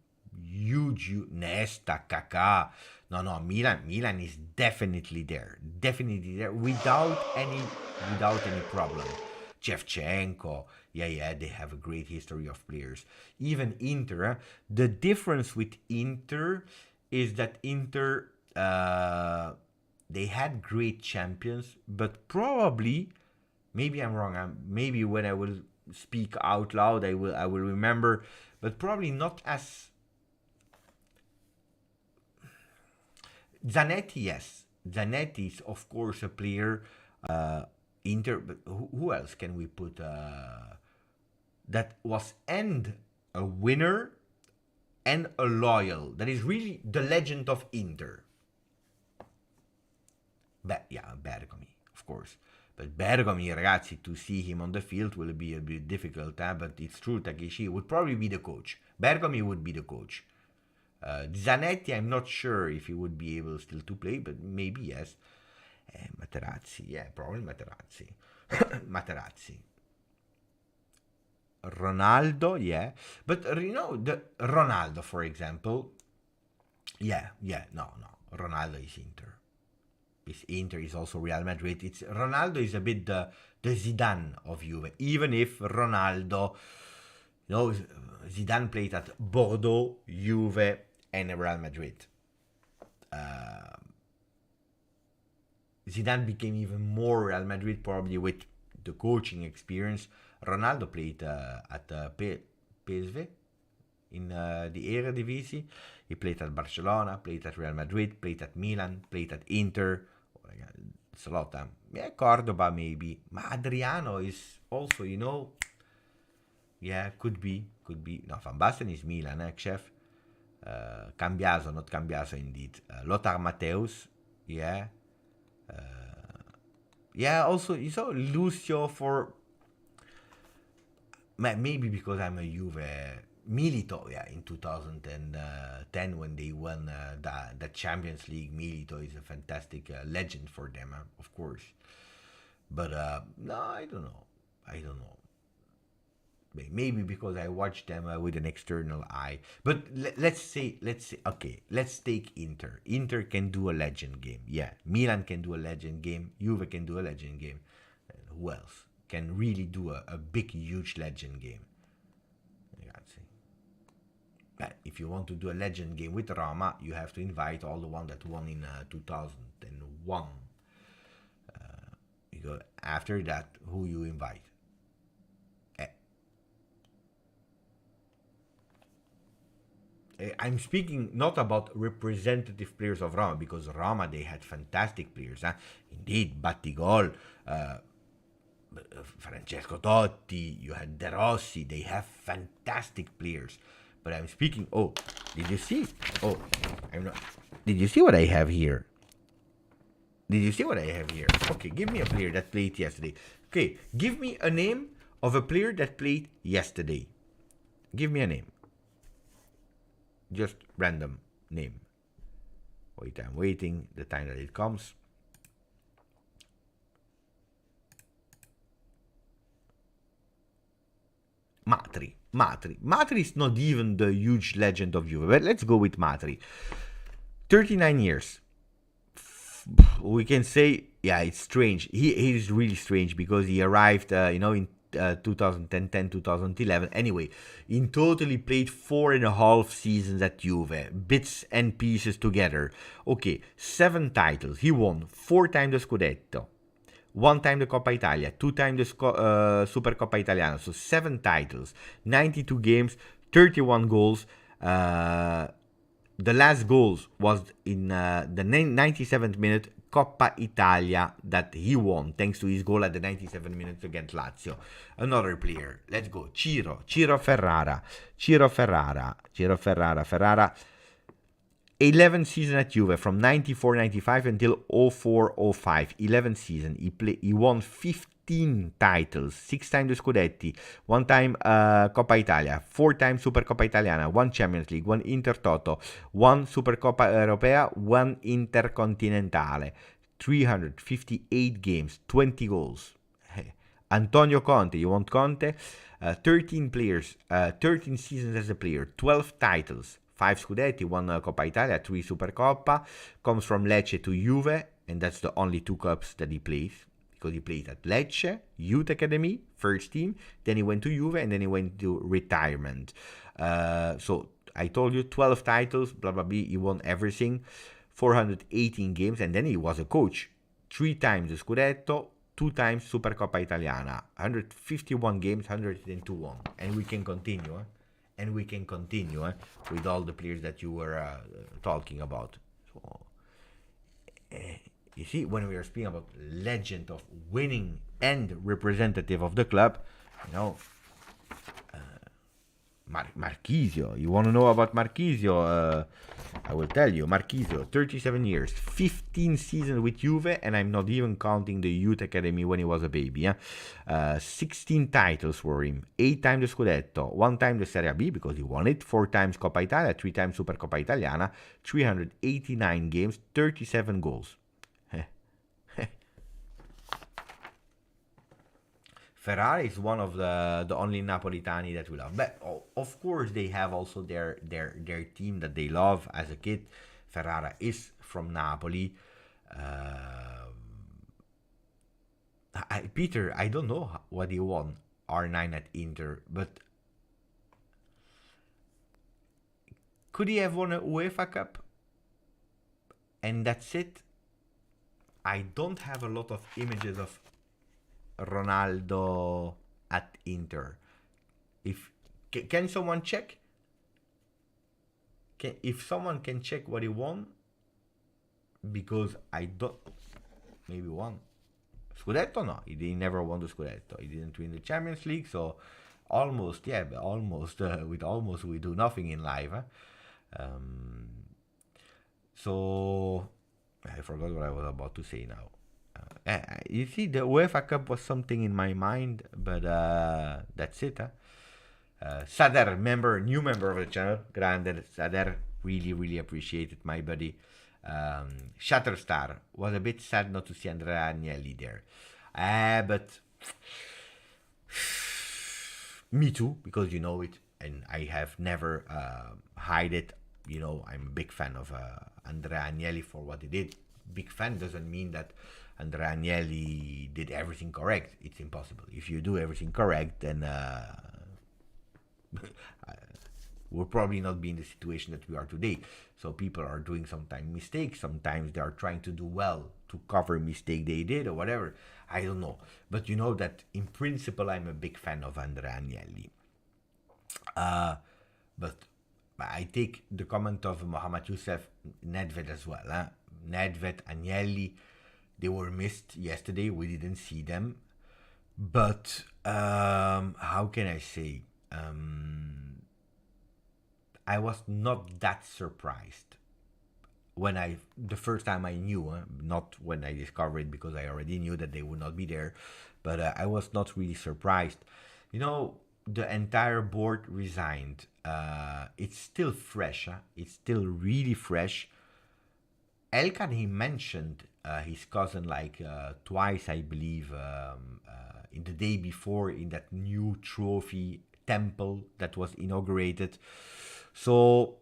huge, Nesta, Kaká. No, Milan is definitely there, without any problem. Shevchenko, they have a great history of players. Even Inter, the difference with Inter is that Inter, they had great champions, but probably, maybe I'm wrong, maybe when I will speak out loud I will remember, but probably not as Zanetti. Yes, Zanetti is of course a player, Inter, but who else can we put, that was and a winner and a loyal, that is really the legend of Inter? Bergomi, of course. But Bergomi, ragazzi, to see him on the field will be a bit difficult, but it's true, Takeshi would probably be the coach. Bergomi would be the coach. Zanetti, I'm not sure if he would be able still to play, but maybe yes. Materazzi, probably Materazzi. Materazzi. Ronaldo, but the Ronaldo, for example, no, Ronaldo is Inter. Inter is also Real Madrid. Ronaldo is a bit the Zidane of Juve, even if Ronaldo, Zidane played at Bordeaux, Juve, and Real Madrid. Zidane became even more Real Madrid probably with the coaching experience. Ronaldo played at PSV in the Eredivisie. He played at Barcelona, played at Real Madrid, played at Milan, played at Inter. It's a lot. Cordoba maybe. Adriano is also, could be. No, Van Basten is Milan, chef. Cambiaso, not Cambiaso indeed. Lothar Matthäus, also, Lucio for... Maybe because I'm a Juve... Milito, in 2010 when they won the Champions League. Milito is a fantastic legend for them, of course. But no, I don't know. Maybe because I watched them with an external eye. But let's say, okay, let's take Inter. Inter can do a legend game. Milan can do a legend game. Juve can do a legend game. Who else can really do a big, huge legend game? But if you want to do a legend game with Roma, you have to invite all the one that won in 2001. Because after that, who you invite? I'm speaking not about representative players of Roma, because Roma, they had fantastic players. Indeed, Battigol, Francesco Totti, you had De Rossi, they have fantastic players. But I'm speaking, oh, did you see? Oh, I'm not. Did you see what I have here? Did you see what I have here? Okay, give me a player that played yesterday. Okay, give me a name of a player that played yesterday. Give me a name. Just random name. Wait, I'm waiting the time that it comes. Matri is not even the huge legend of Juve, but let's go with Matri. 39 years. We can say, yeah, it's strange. He is really strange because he arrived, in 2010, 2011. Anyway, in total, he played 4.5 seasons at Juve, bits and pieces together. Okay, 7 titles. He won 4 times the Scudetto, 1 time the Coppa Italia, 2 times the Supercoppa Italiana. So 7 titles, 92 games, 31 goals. The last goals was in the 97th minute Coppa Italia that he won thanks to his goal at the 97 minutes against Lazio. Another player. Let's go. Ciro Ferrara. 11 season at Juve from 94-95 until 04-05. 11 season. He won 15 titles, 6 times the Scudetti, 1 time Coppa Italia, 4 times Supercoppa Italiana, 1 Champions League, 1 Intertoto, 1 Supercoppa Europea, 1 Intercontinentale, 358 games, 20 goals. Antonio Conte, you want Conte? 13 players, 13 seasons as a player, 12 titles, 5 Scudetti, 1 Coppa Italia, 3 Supercoppa, comes from Lecce to Juve, and that's the only 2 cups that he plays, because he played at Lecce, Youth Academy, first team, then he went to Juve, and then he went to retirement. So I told you, 12 titles, blah, blah, blah, he won everything, 418 games, and then he was a coach. 3 times the Scudetto, 2 times Supercoppa Italiana, 151 games, 102 won. And we can continue, with all the players that you were talking about. So, you see, when we are speaking about legend of winning and representative of the club, Marchisio. You want to know about Marchisio? I will tell you. Marchisio, 37 years, 15 seasons with Juve, and I'm not even counting the youth academy when he was a baby. 16 titles for him, 8 times the Scudetto, 1 time the Serie B because he won it, 4 times Coppa Italia, 3 times Supercoppa Italiana, 389 games, 37 goals. Ferrari is one of the only Napolitani that we love. But of course, they have also their team that they love as a kid. Ferrara is from Napoli. Peter, I don't know what he won R9 at Inter, but could he have won a UEFA Cup? And that's it. I don't have a lot of images of Ronaldo at Inter. Can someone check? If someone can check what he won, because I don't. Maybe won Scudetto? No, he never won the Scudetto. He didn't win the Champions League, so almost, yeah, but almost. With almost, we do nothing in life. So I forgot what I was about to say now. You see, the UEFA Cup was something in my mind, but that's it. Sader, new member of the channel, Grande Sader, really appreciated, my buddy. Shatterstar, was a bit sad not to see Andrea Agnelli there, but me too, because you know it, and I have never hide it. I'm a big fan of Andrea Agnelli for what he did. Big fan doesn't mean that Andrea Agnelli did everything correct. It's impossible. If you do everything correct, then we'll probably not be in the situation that we are today. So people are doing sometimes mistakes. Sometimes they are trying to do well to cover a mistake they did or whatever. I don't know. But you know that in principle, I'm a big fan of Andrea Agnelli. But I take the comment of Mohamed Youssef, Nedved as well. Nedved, Agnelli, they were missed yesterday. We didn't see them. But how can I say? I was not that surprised when the first time I knew, not when I discovered it because I already knew that they would not be there, but I was not really surprised. You know, the entire board resigned. It's still fresh. It's still really fresh. Elkan, he mentioned his cousin like twice, I believe, in the day before in that new trophy temple that was inaugurated. So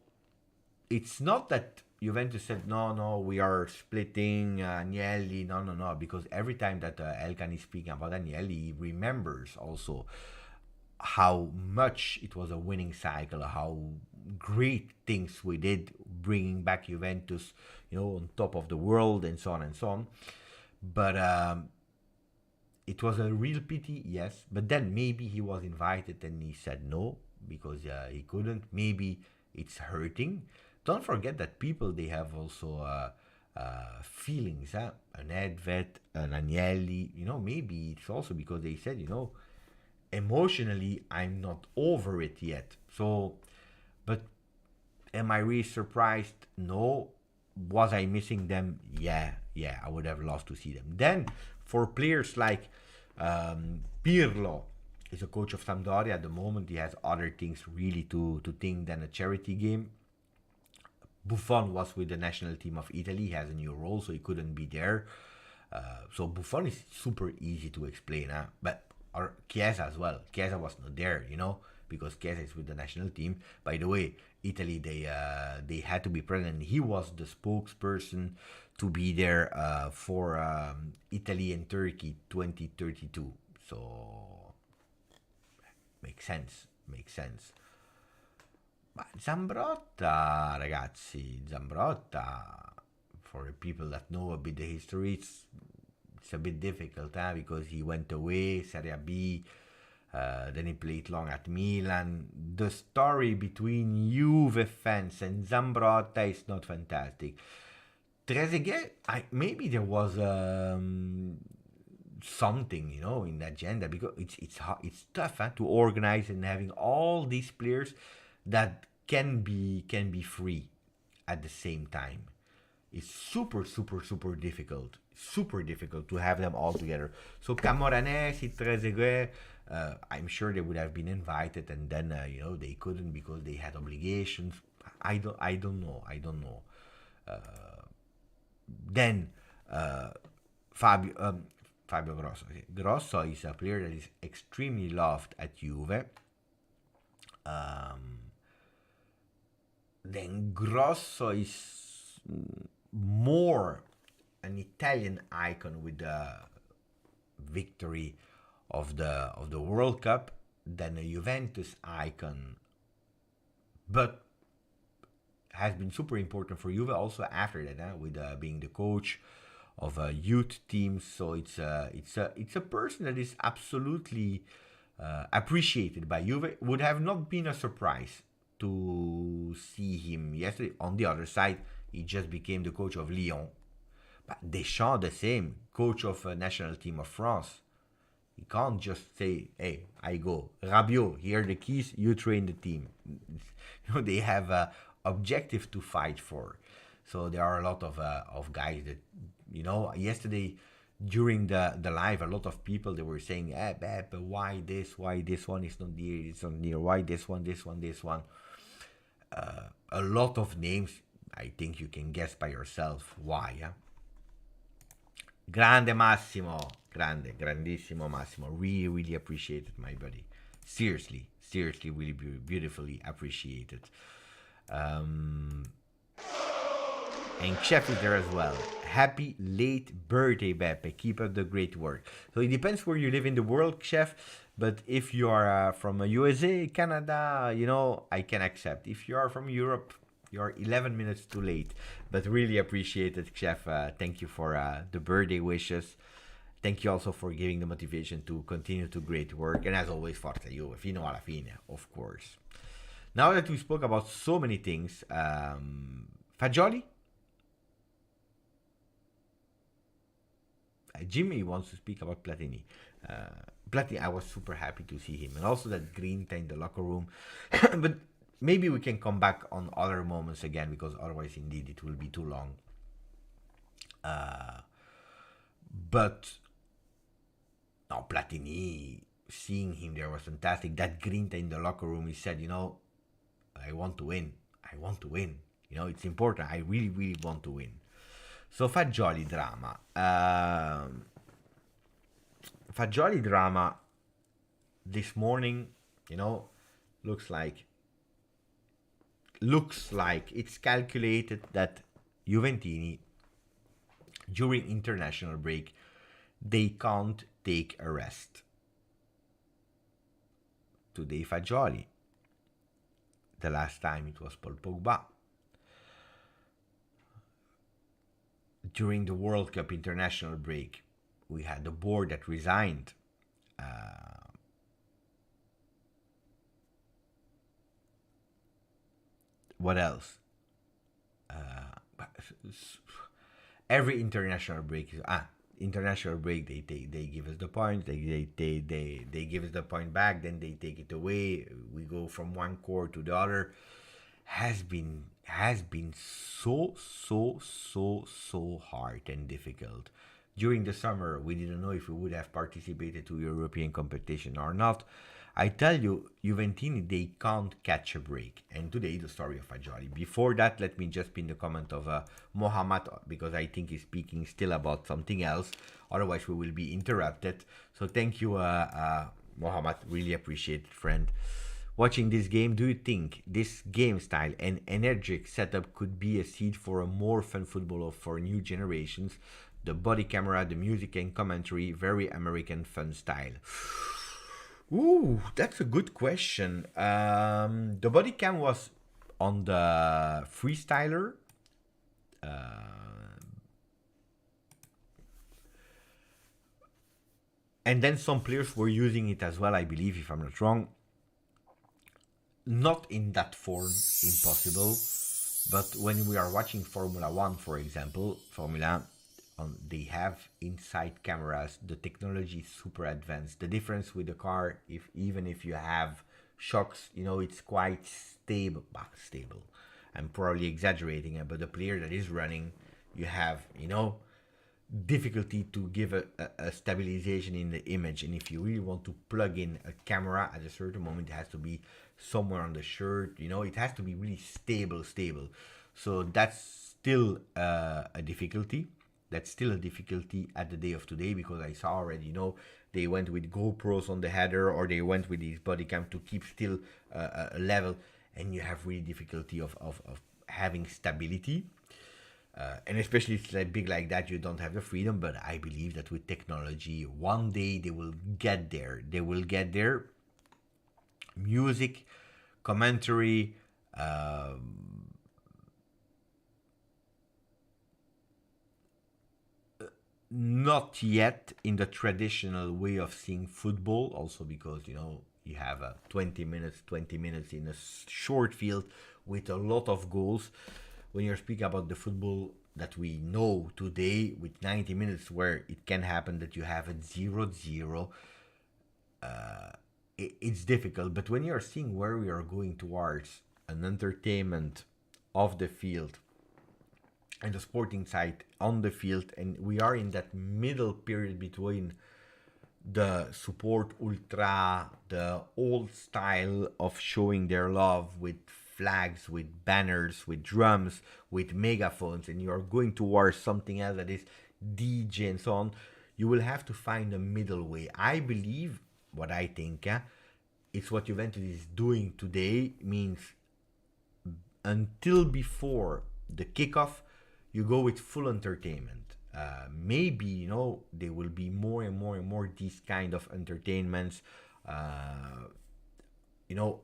it's not that Juventus said, no, no, we are splitting Agnelli. No, no, no. Because every time that Elkan is speaking about Agnelli, he remembers also how much it was a winning cycle, how great things we did bringing back Juventus, on top of the world and so on and so on. But it was a real pity, yes. But then maybe he was invited and he said no because he couldn't. Maybe it's hurting. Don't forget that people, they have also feelings. An Edvet, an Agnelli, maybe it's also because they said, emotionally, I'm not over it yet. So, but am I really surprised? No. Was I missing them? Yeah, I would have loved to see them. Then, for players like Pirlo, is a coach of Sampdoria at the moment. He has other things really to think than a charity game. Buffon was with the national team of Italy. He has a new role, so he couldn't be there. So Buffon is super easy to explain, but or Chiesa as well. Chiesa was not there, because Chiesa is with the national team. By the way, Italy, they had to be present. He was the spokesperson to be there for Italy and Turkey 2032. So makes sense. Ma Zambrotta, ragazzi, Zambrotta, for people that know a bit the history, it's a bit difficult, because he went away, Serie B, then he played long at Milan. The story between Juve fans and Zambrotta is not fantastic. Trezeguet, maybe there was something, in the agenda, because it's tough to organize and having all these players that can be free at the same time. It's super difficult. Super difficult to have them all together. So Camoranesi, Trezeguet, I'm sure they would have been invited, and then they couldn't because they had obligations. I don't know. Then Fabio Grosso. Grosso is a player that is extremely loved at Juve. Then Grosso is more an Italian icon with the victory of the World Cup than a Juventus icon, but has been super important for Juve also after that, with being the coach of a youth team. So it's a person that is absolutely appreciated by Juve. Would have not been a surprise to see him yesterday. On the other side, he just became the coach of Lyon. But Deschamps, the same, coach of a national team of France. He can't just say, hey, I go. Rabiot, here are the keys, you train the team. They have an objective to fight for. So there are a lot of guys that, yesterday during the live, a lot of people, they were saying, Bep, why this one is not there, it's not near, why this one. A lot of names, I think you can guess by yourself why. Grande Massimo, grandissimo Massimo, really appreciated, my buddy. Seriously, really beautifully appreciated. And Chef is there as well. Happy late birthday, Beppe. Keep up the great work. So it depends where you live in the world, Chef. But if you are from USA, Canada, I can accept. If you are from Europe, you're 11 minutes too late. But really appreciate it, Chef. Thank you for the birthday wishes. Thank you also for giving the motivation to continue to great work. And as always, forza Juve, fino alla fine, of course. Now that we spoke about so many things, Fagioli? Jimmy wants to speak about Platini. Platini, I was super happy to see him, and also that grinta in the locker room. But maybe we can come back on other moments again, because otherwise, indeed, it will be too long. But now Platini, seeing him there was fantastic. That grinta in the locker room, he said, I want to win. I want to win. It's important. I really, really want to win. So Fagioli drama. Fagioli drama this morning, looks like it's calculated that Juventini during international break they can't take a rest. Today Fagioli. The last time it was Paul Pogba. During the World Cup international break, we had the board that resigned. What else? Every international break is international break. They give us the points. They give us the point back. Then they take it away. We go from one court to the other. Has been so hard and difficult. During the summer, we didn't know if we would have participated to European competition or not. I tell you, Juventini, they can't catch a break. And today, the story of Fagioli. Before that, let me just pin the comment of Mohammed, because I think he's speaking still about something else. Otherwise, we will be interrupted. So thank you, Mohammed. Really appreciate it, friend. Watching this game, do you think this game style and energetic setup could be a seed for a more fun football for new generations? The body camera, the music and commentary, very American fun style. Ooh, that's a good question. The body cam was on the freestyler. And then some players were using it as well, I believe, if I'm not wrong. Not in that form, impossible. But when we are watching Formula 1, for example, they have inside cameras. The technology is super advanced. The difference with the car, even if you have shocks, it's quite stable. I'm probably exaggerating it, but the player that is running, you have, difficulty to give a stabilization in the image. And if you really want to plug in a camera at a certain moment, it has to be somewhere on the shirt. It has to be really stable. So that's still a difficulty. That's still a difficulty at the day of today, because I saw already, they went with GoPros on the header, or they went with these body cam to keep still a level, and you have really difficulty of having stability. And especially it's like big like that, you don't have the freedom. But I believe that with technology, one day they will get there. Music, commentary, not yet in the traditional way of seeing football, also because you have 20 minutes in a short field with a lot of goals. When you're speaking about the football that we know today, with 90 minutes where it can happen that you have a 0-0, it's difficult. But when you're seeing where we are going towards an entertainment off the field and the sporting side on the field, and we are in that middle period between the support ultra, the old style of showing their love with flags, with banners, with drums, with megaphones, and you are going towards something else that is DJ and so on, you will have to find a middle way. I believe, what I think, it's what Juventus is doing today, means until before the kickoff, you go with full entertainment. Maybe, there will be more and more these kind of entertainments,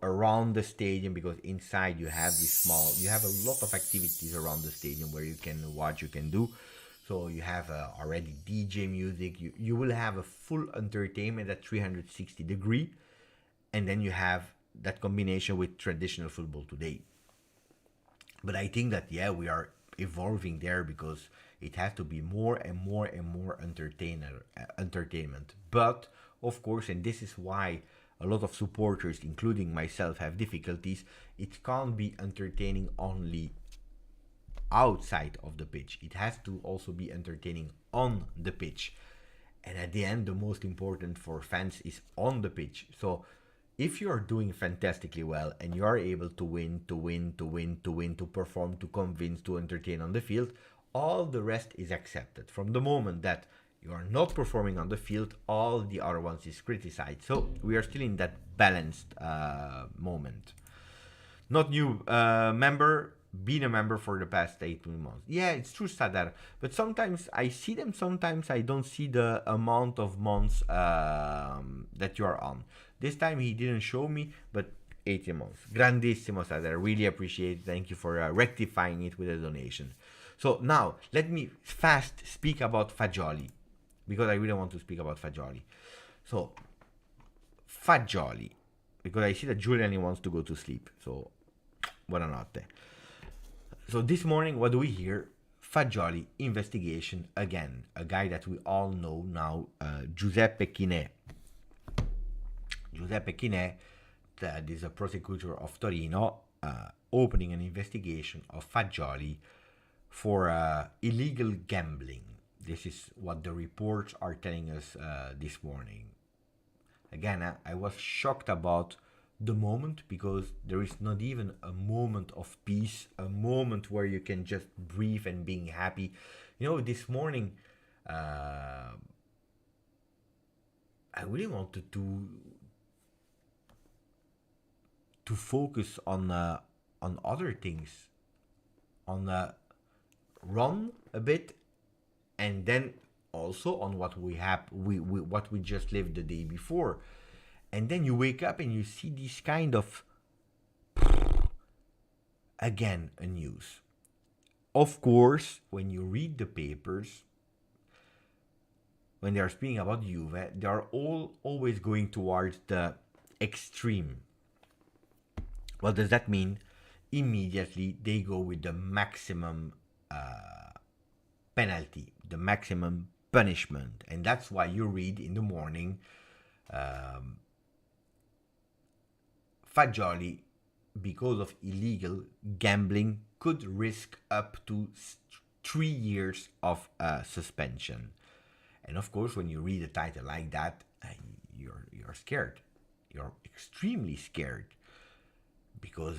around the stadium, because inside you have you have a lot of activities around the stadium where you can watch, you can do. So you have already DJ music, you will have a full entertainment at 360 degree, and then you have that combination with traditional football today. But I think that yeah, we are evolving there because it has to be more and more and more entertainment. But of course, and this is why a lot of supporters, including myself, have difficulties. It can't be entertaining only outside of the pitch. It has to also be entertaining on the pitch. And at the end, the most important for fans is on the pitch. So if you are doing fantastically well and you are able to win, to perform, to convince, to entertain on the field, all the rest is accepted. From the moment that you are not performing on the field, all the other ones is criticized. So we are still in that balanced moment. Not new member, been a member for the past 18 months. Yeah, it's true, Sadar. But sometimes I see them, sometimes I don't see the amount of months that you are on. This time he didn't show me, but 18 months. Grandissimo, Sadar. Really appreciate it. Thank you for rectifying it with a donation. So now, let me fast speak about Fagioli, because I really want to speak about Fagioli. So, Fagioli, because I see that Julian wants to go to sleep. So, buonanotte. So this morning, what do we hear? Fagioli investigation again. A guy that we all know now, Giuseppe Chinè. Giuseppe Chinè, that is a prosecutor of Torino, opening an investigation of Fagioli for illegal gambling. This is what the reports are telling us this morning. Again, I was shocked about the moment, because there is not even a moment of peace, a moment where you can just breathe and being happy. You know, this morning I really wanted to focus on other things, on run a bit, and then also on what we what we just lived the day before. And then you wake up and you see this kind of, again, a news. Of course, when you read the papers, when they are speaking about Juve, they are always going towards the extreme. What does that mean? Immediately they go with the maximum penalty, the maximum punishment. And that's why you read in the morning, Fagioli, because of illegal gambling, could risk up to 3 years of suspension. And of course, when you read a title like that, you're scared. You're extremely scared, because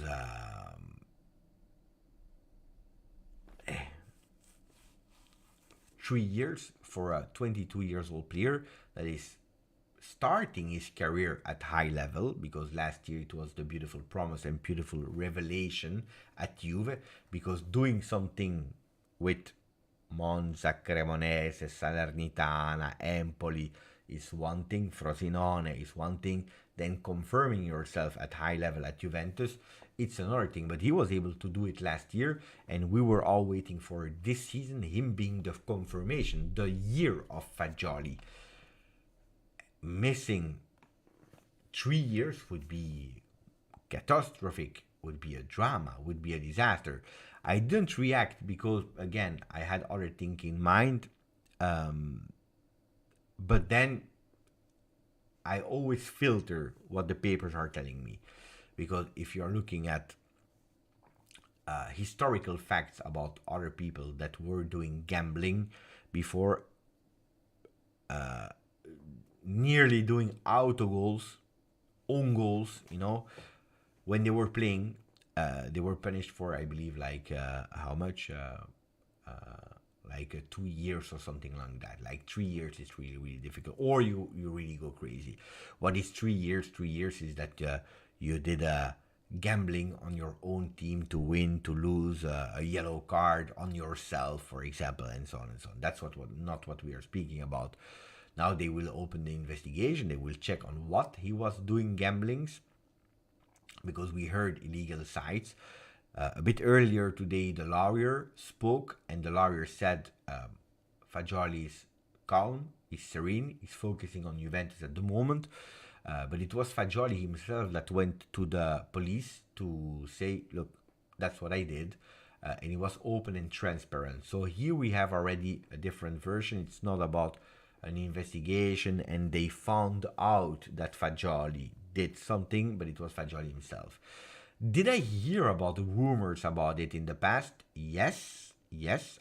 3 years for a 22 years old player that is starting his career at high level, because last year it was the beautiful promise and beautiful revelation at Juve, because doing something with Monza, Cremonese, Salernitana, Empoli is one thing, Frosinone is one thing, then confirming yourself at high level at Juventus, it's another thing. But he was able to do it last year, and we were all waiting for this season, him being the confirmation, the year of Fagioli. Missing 3 years would be catastrophic, would be a drama, would be a disaster. I didn't react because, again, I had other things in mind. But then I always filter what the papers are telling me. Because if you're looking at historical facts about other people that were doing gambling before, nearly doing auto goals, own goals, you know, when they were playing, they were punished for, I believe, like how much? Like 2 years or something like that. Like 3 years is really, really difficult. Or you really go crazy. What is 3 years? 3 years is that you did gambling on your own team to win, to lose, a yellow card on yourself, for example, and so on and so on. That's not what we are speaking about. Now they will open the investigation. They will check on what he was doing gamblings, because we heard illegal sites. A bit earlier today, the lawyer spoke, and the lawyer said Fagioli is calm, he's serene, he's focusing on Juventus at the moment. But it was Fagioli himself that went to the police to say, look, that's what I did. And he was open and transparent. So here we have already a different version. It's not about an investigation and they found out that Fagioli did something, but it was Fagioli himself. Did I hear about rumors about it in the past? Yes,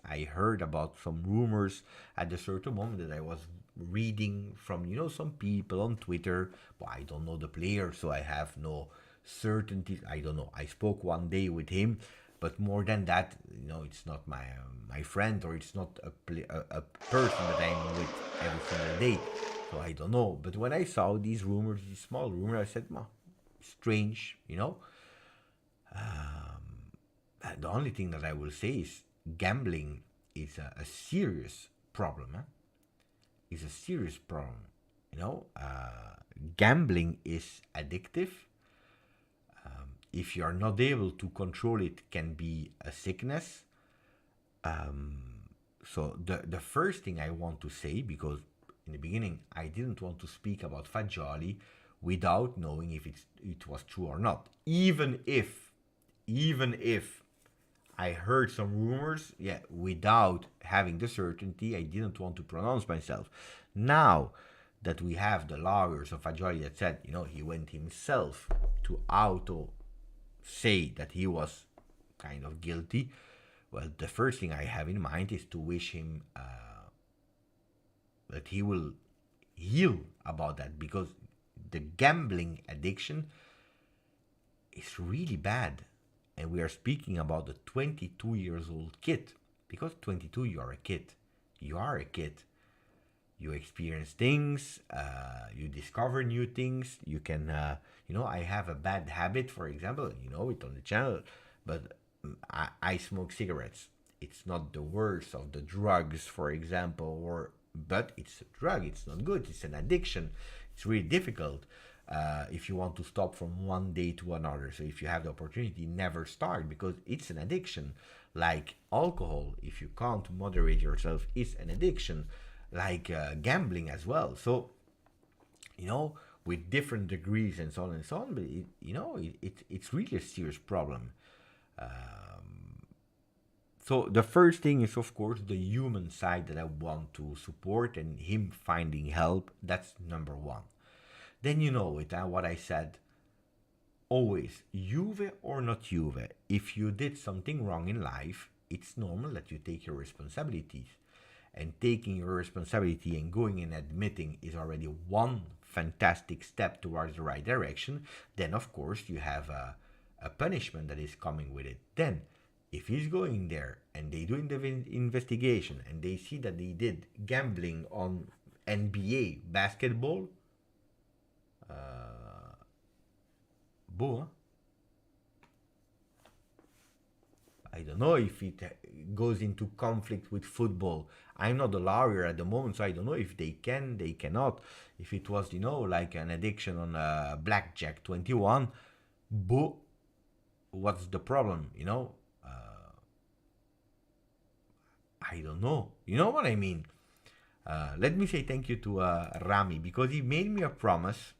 I heard about some rumors at a certain moment that I was reading from, some people on Twitter. But I don't know the player, so I have no certainty. I don't know. I spoke one day with him, but more than that, it's not my friend, or it's not a person that I'm with every single day. So I don't know. But when I saw these rumors, these small rumors, I said, strange, The only thing that I will say is gambling is a serious problem. It's a serious problem. Gambling is addictive. If you are not able to control it, can be a sickness. So the first thing I want to say, because in the beginning I didn't want to speak about Fagioli without knowing if it was true or not. Even if I heard some rumors, without having the certainty, I didn't want to pronounce myself. Now that we have the lawyers of Fagioli that said, he went himself to auto say that he was kind of guilty, well, the first thing I have in mind is to wish him that he will heal about that, because the gambling addiction is really bad. And we are speaking about a 22 years old kid, because 22, you are a kid. You are a kid. You experience things, you discover new things. You can, I have a bad habit, for example, you know it on the channel, but I smoke cigarettes. It's not the worst of the drugs, for example, but it's a drug. It's not good. It's an addiction. It's really difficult if you want to stop from one day to another. So if you have the opportunity, never start, because it's an addiction. Like alcohol, if you can't moderate yourself, it's an addiction. Like gambling as well. So, with different degrees and so on and so on, but it's really a serious problem. So the first thing is, of course, the human side that I want to support, and him finding help. That's number one. Then what I said. Always, Juve or not Juve, if you did something wrong in life, it's normal that you take your responsibilities. And taking your responsibility and going and admitting is already one fantastic step towards the right direction. Then, of course, you have a punishment that is coming with it. Then, if he's going there and they do the investigation and they see that they did gambling on NBA basketball, I don't know if it goes into conflict with football. I'm not a lawyer at the moment, so I don't know if they can, they cannot. If it was, like an addiction on Blackjack 21, what's the problem, I don't know. You know what I mean? Let me say thank you to Rami, because he made me a promise.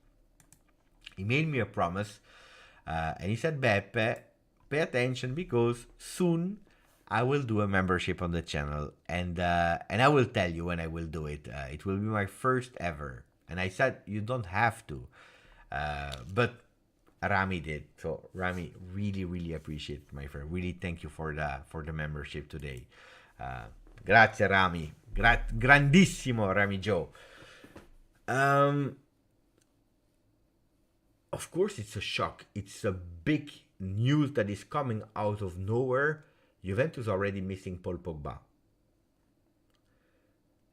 And he said, Beppe, pay attention, because soon I will do a membership on the channel, and I will tell you when I will do it. It will be my first ever. And I said, you don't have to. But Rami did. So Rami, really, really appreciate it, my friend. Really thank you for the membership today. Grazie Rami. Grandissimo Rami Joe. Of course, it's a shock. It's a big news that is coming out of nowhere. Juventus already missing Paul Pogba.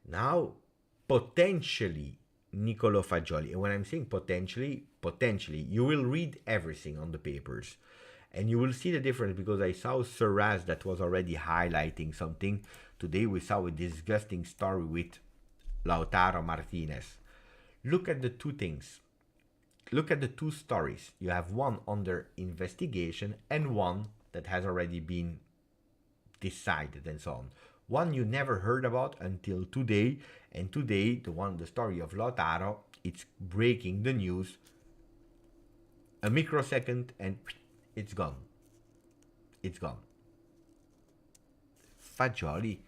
Now, potentially, Nicolo Fagioli. And when I'm saying potentially, you will read everything on the papers. And you will see the difference, because I saw Serraz that was already highlighting something. Today we saw a disgusting story with Lautaro Martinez. Look at the two things. Look at the two stories. You have one under investigation and one that has already been decided and so on. One you never heard about until today, and today the story of Lautaro, it's breaking the news, a microsecond, and it's gone. It's gone. Fagioli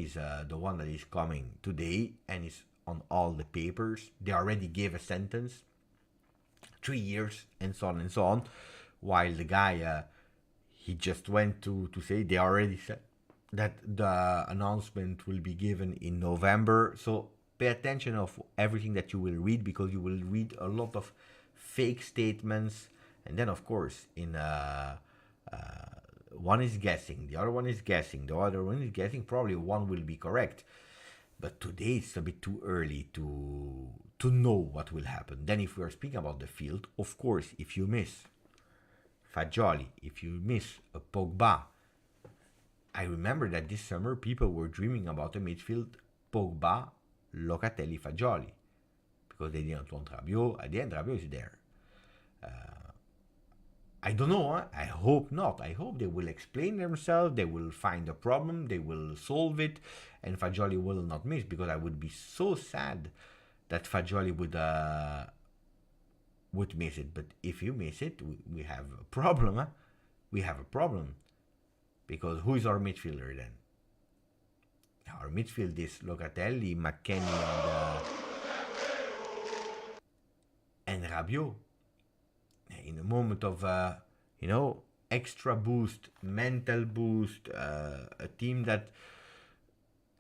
is the one that is coming today and is on all the papers. They already gave a sentence, 3 years, and so on and so on. While the guy, he just went to say they already said that the announcement will be given in November. So pay attention of everything that you will read, because you will read a lot of fake statements. And then, of course, in one is guessing, the other one is guessing, the other one is guessing. Probably one will be correct. But today it's a bit too early to know what will happen. Then if we are speaking about the field, of course, if you miss Fagioli, if you miss a Pogba, I remember that this summer people were dreaming about a midfield Pogba, Locatelli, Fagioli, because they didn't want Rabiot. At the end, Rabiot is there. I don't know. I hope not. I hope they will explain themselves. They will find a problem. They will solve it, and Fagioli will not miss. Because I would be so sad that Fagioli would miss it. But if you miss it, we have a problem. Huh? We have a problem. Because who is our midfielder then? Our midfield is Locatelli, McKennie, and Rabiot. In a moment of, extra boost, mental boost, a team that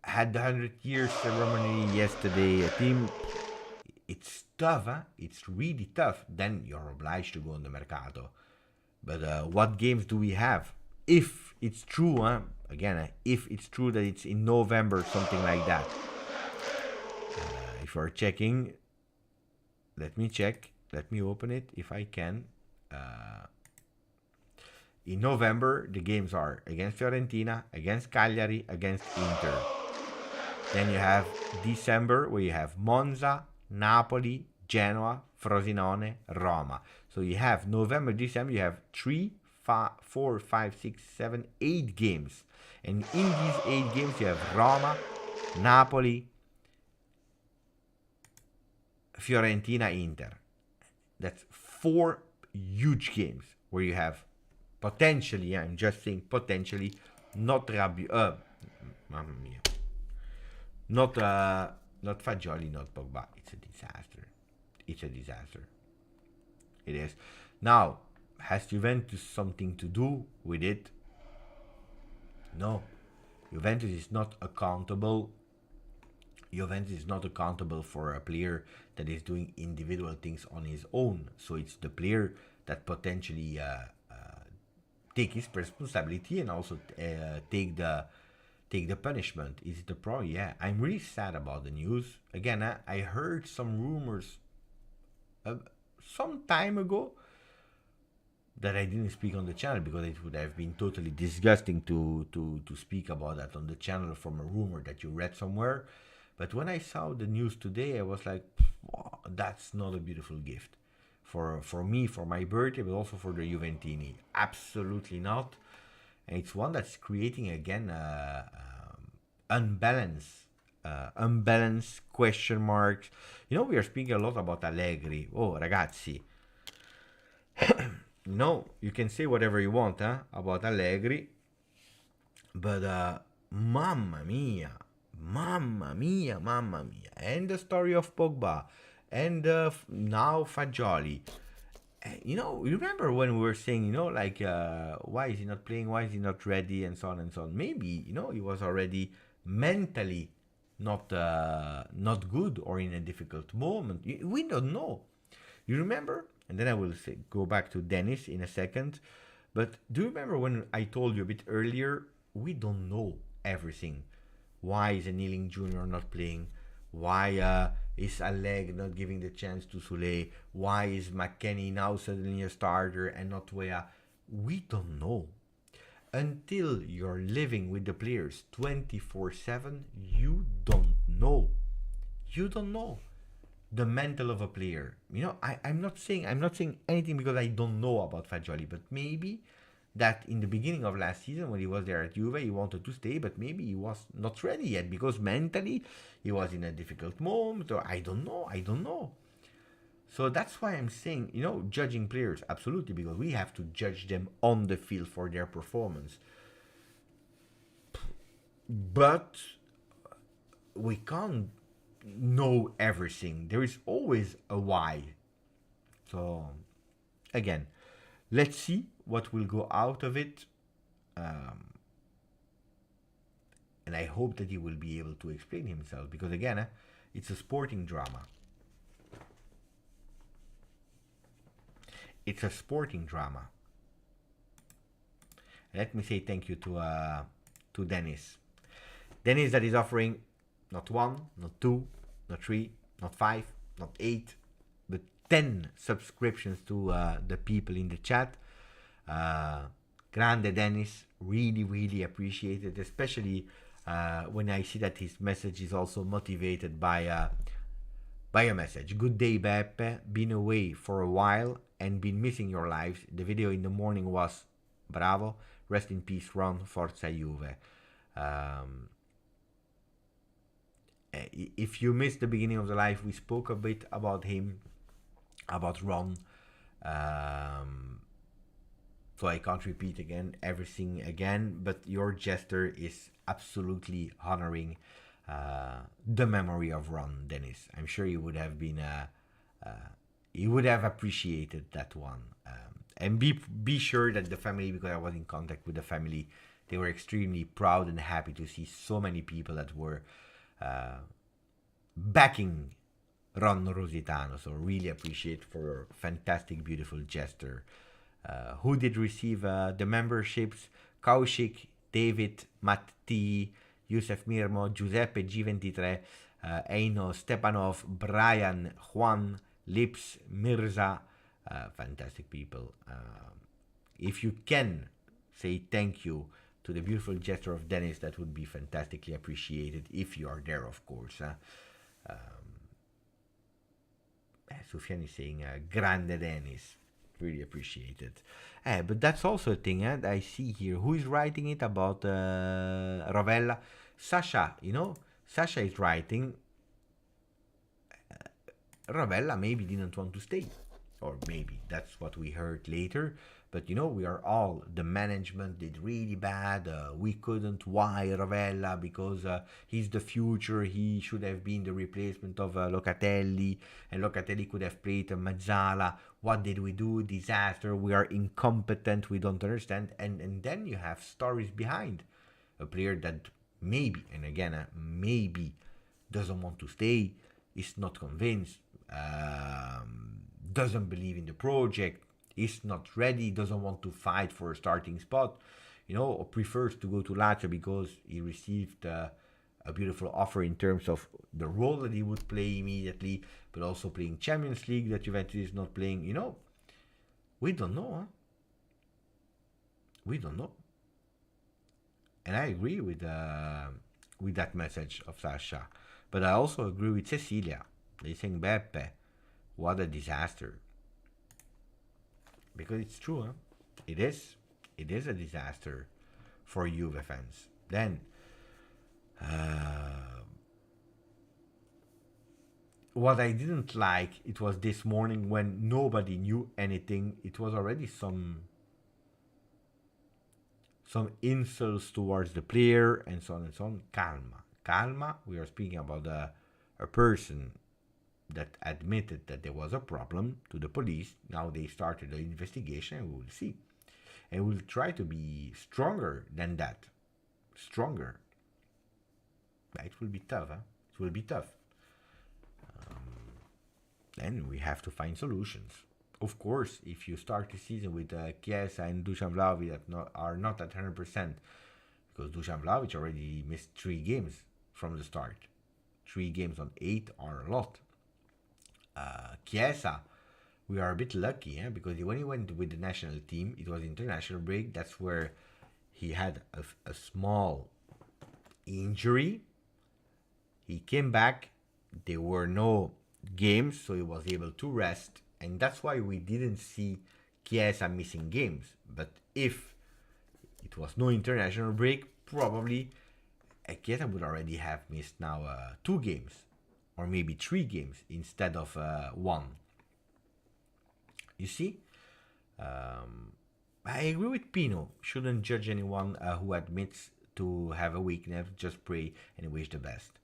had the 100-year ceremony yesterday, a team, it's tough, huh? It's really tough. Then you're obliged to go on the mercato. But what games do we have? If it's true, if it's true that it's in November, something like that. If you're checking, let me check. Let me open it if I can. In November, the games are against Fiorentina, against Cagliari, against Inter. Then you have December, where you have Monza, Napoli, Genoa, Frosinone, Roma. So you have November, December, you have 3, 4, 5, 6, 7, 8 games. And in these 8 games, you have Roma, Napoli, Fiorentina, Inter. That's 4 huge games where you have potentially, I'm just saying potentially, not Rabiot, mamma mia, not Fagioli, not Pogba. It's a disaster. It's a disaster. It is. Now, has Juventus something to do with it? No. Juventus is not accountable. Juventus is not accountable for a player that is doing individual things on his own. So it's the player that potentially take his responsibility and also take the punishment. Is it the problem? Yeah, I'm really sad about the news. Again, I heard some rumors some time ago that I didn't speak on the channel, because it would have been totally disgusting to speak about that on the channel from a rumor that you read somewhere. But when I saw the news today, I was like, wow, that's not a beautiful gift for me, for my birthday, but also for the Juventini. Absolutely not. And it's one that's creating again unbalance, question marks. We are speaking a lot about Allegri. Oh, ragazzi. You can say whatever you want about Allegri, but mamma mia. And the story of Pogba, and now Fagioli. You remember when we were saying, why is he not playing? Why is he not ready? And so on and so on. Maybe, he was already mentally not good, or in a difficult moment. We don't know. You remember? And then I will go back to Dennis in a second. But do you remember when I told you a bit earlier, we don't know everything. Why is Kneeling Jr. not playing? Why is Allegri not giving the chance to Soulé? Why is McKennie now suddenly a starter and not Wea? We don't know. Until you're living with the players 24/7, you don't know. You don't know the mental of a player. I'm not saying anything because I don't know about Fagioli, but maybe that in the beginning of last season when he was there at Juve, he wanted to stay, but maybe he was not ready yet because mentally he was in a difficult moment, or I don't know. So that's why I'm saying, judging players, absolutely, because we have to judge them on the field for their performance. But we can't know everything. There is always a why. So, again, let's see what will go out of it. And I hope that he will be able to explain himself because, again, it's a sporting drama. It's a sporting drama. Let me say thank you to Dennis. Dennis that is offering not 1, not 2, not 3, not 5, not 8, but 10 subscriptions to the people in the chat. Grande Dennis, really, really appreciate it, especially when I see that his message is also motivated by a message. Good day, Beppe. Been away for a while and been missing your lives. The video in the morning was bravo. Rest in peace, Ron. Forza Juve. If you missed the beginning of the live, we spoke a bit about him, about Ron. So I can't repeat everything again, but your gesture is absolutely honoring the memory of Ron, Dennis. I'm sure you would have been, you would have appreciated that one. And be sure that the family, because I was in contact with the family, they were extremely proud and happy to see so many people that were backing Ron Rositano. So really appreciate for your fantastic, beautiful gesture. Who did receive the memberships? Kaushik, David, Matri, Yusef Mirmo, Giuseppe G23, Eino, Stepanov, Brian, Juan, Lips, Mirza. Fantastic people. If you can say thank you to the beautiful gesture of Dennis, that would be fantastically appreciated if you are there, of course. Sufyan is saying, Grande Dennis. Really appreciate it. But that's also a thing I see here. Who is writing it about Rovella? Sasha, Sasha is writing. Rovella maybe didn't want to stay. Or maybe that's what we heard later. But we are all, the management did really bad. We couldn't. Why Rovella? Because he's the future. He should have been the replacement of Locatelli. And Locatelli could have played Mazzala. What did we do? Disaster. We are incompetent. We don't understand. And then you have stories behind. A player that maybe, and again, maybe doesn't want to stay, is not convinced, doesn't believe in the project, is not ready, doesn't want to fight for a starting spot, or prefers to go to Lazio because he received a beautiful offer in terms of the role that he would play immediately, but also playing Champions League that Juventus is not playing. We don't know. We don't know. And I agree with that message of Sasha, but I also agree with Cecilia. They saying Beppe, what a disaster. Because it's true, huh? It is a disaster for Juve fans. Then, what I didn't like, it was this morning when nobody knew anything. It was already some insults towards the player and so on and so on. Calma. We are speaking about a person that admitted that there was a problem to the police. Now they started the investigation and we will see. And we'll try to be stronger than that. Stronger. It will be tough, huh? It will be tough. Then we have to find solutions. Of course, if you start the season with Chiesa and Dusan Vlahovic that are not at 100%, because Dusan Vlahovic already missed 3 games from the start. 3 games on 8 are a lot. Chiesa, we are a bit lucky, because when he went with the national team, it was international break. That's where he had a small injury. He came back. There were no games, so he was able to rest. And that's why we didn't see Chiesa missing games. But if it was no international break, probably Chiesa would already have missed now 2 games or maybe 3 games instead of 1. You see? I agree with Pino. Shouldn't judge anyone who admits to have a weakness. Just pray and wish the best.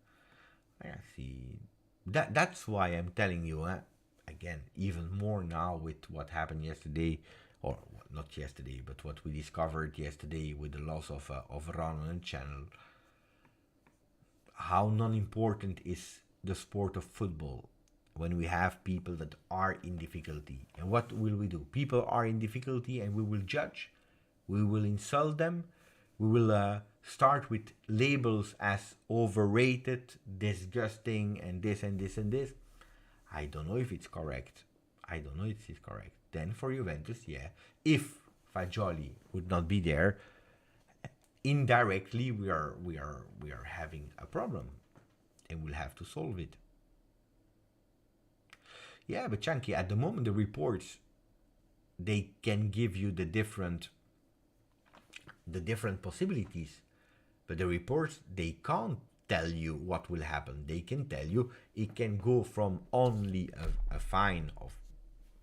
I see. That's why I'm telling you, again, even more now with what happened yesterday, or not yesterday, but what we discovered yesterday with the loss of Ronald Channel. How non-important is the sport of football when we have people that are in difficulty? And what will we do? People are in difficulty and we will judge, we will insult them, we will start with labels as overrated, disgusting, and this and this and this. I don't know if it's correct. I don't know if it's correct. Then for Juventus, yeah, if Fagioli would not be there, indirectly we are having a problem, and we'll have to solve it. Yeah, but Chunky, at the moment the reports, they can give you the different possibilities, but the reports, they can't tell you what will happen. They can tell you it can go from only a fine of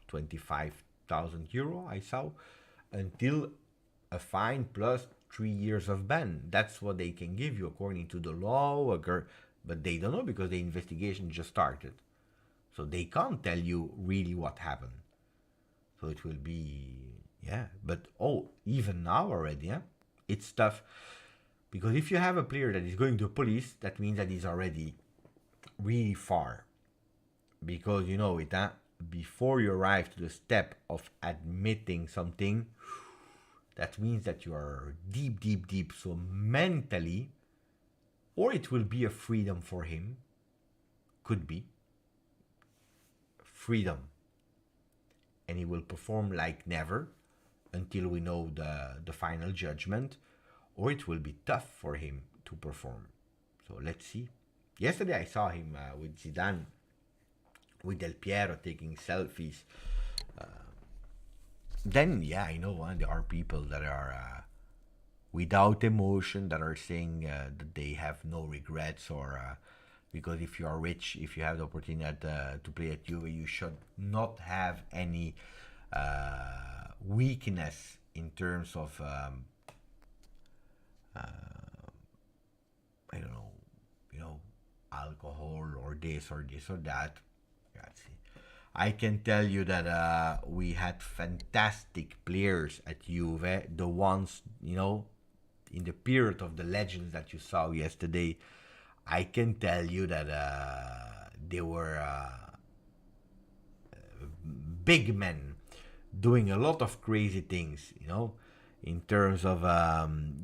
25,000 euro, I saw, until a fine plus 3 years of ban. That's what they can give you according to the law, but they don't know because the investigation just started. So they can't tell you really what happened. So it will be, yeah. But even now already, it's tough. Because if you have a player that is going to police, that means that he's already really far. Because you know it, before you arrive to the step of admitting something, that means that you are deep, deep, deep. So mentally, or it will be a freedom for him. Could be. Freedom. And he will perform like never until we know the final judgment, or it will be tough for him to perform. So let's see. Yesterday I saw him with Zidane, with Del Piero taking selfies. Then yeah, I know there are people that are without emotion, that are saying that they have no regrets, or because if you are rich, if you have the opportunity to play at Juve, you should not have any weakness in terms of I don't know, alcohol or this or that. Let's see. I can tell you that we had fantastic players at Juve, the ones, in the period of the legends that you saw yesterday. I can tell you that they were big men doing a lot of crazy things, in terms of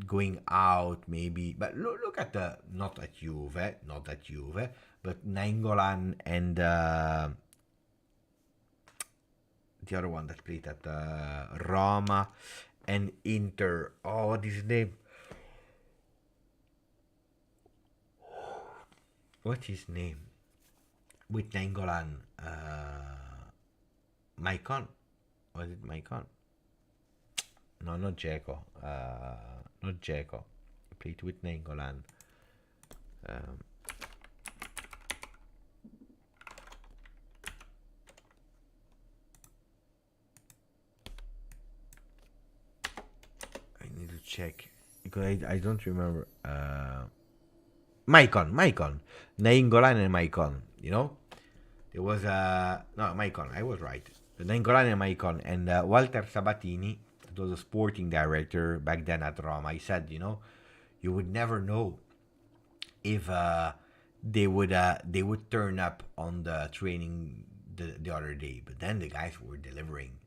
going out maybe. But look at not at Juve, but Nainggolan and the other one that played at Roma and Inter. Oh, what is his name? What's his name? With Nainggolan. Maicon. Was it Maicon? No, not Dzeko. Not Dzeko. Played with Nainggolan. I need to check because I don't remember. Maicon. Nainggolan and Maicon. There was no, Maicon. I was right. Nainggolan and Maicon and Walter Sabatini. It was a sporting director back then at Roma. He said, you would never know if they would turn up on the training the other day. But then the guys were delivering.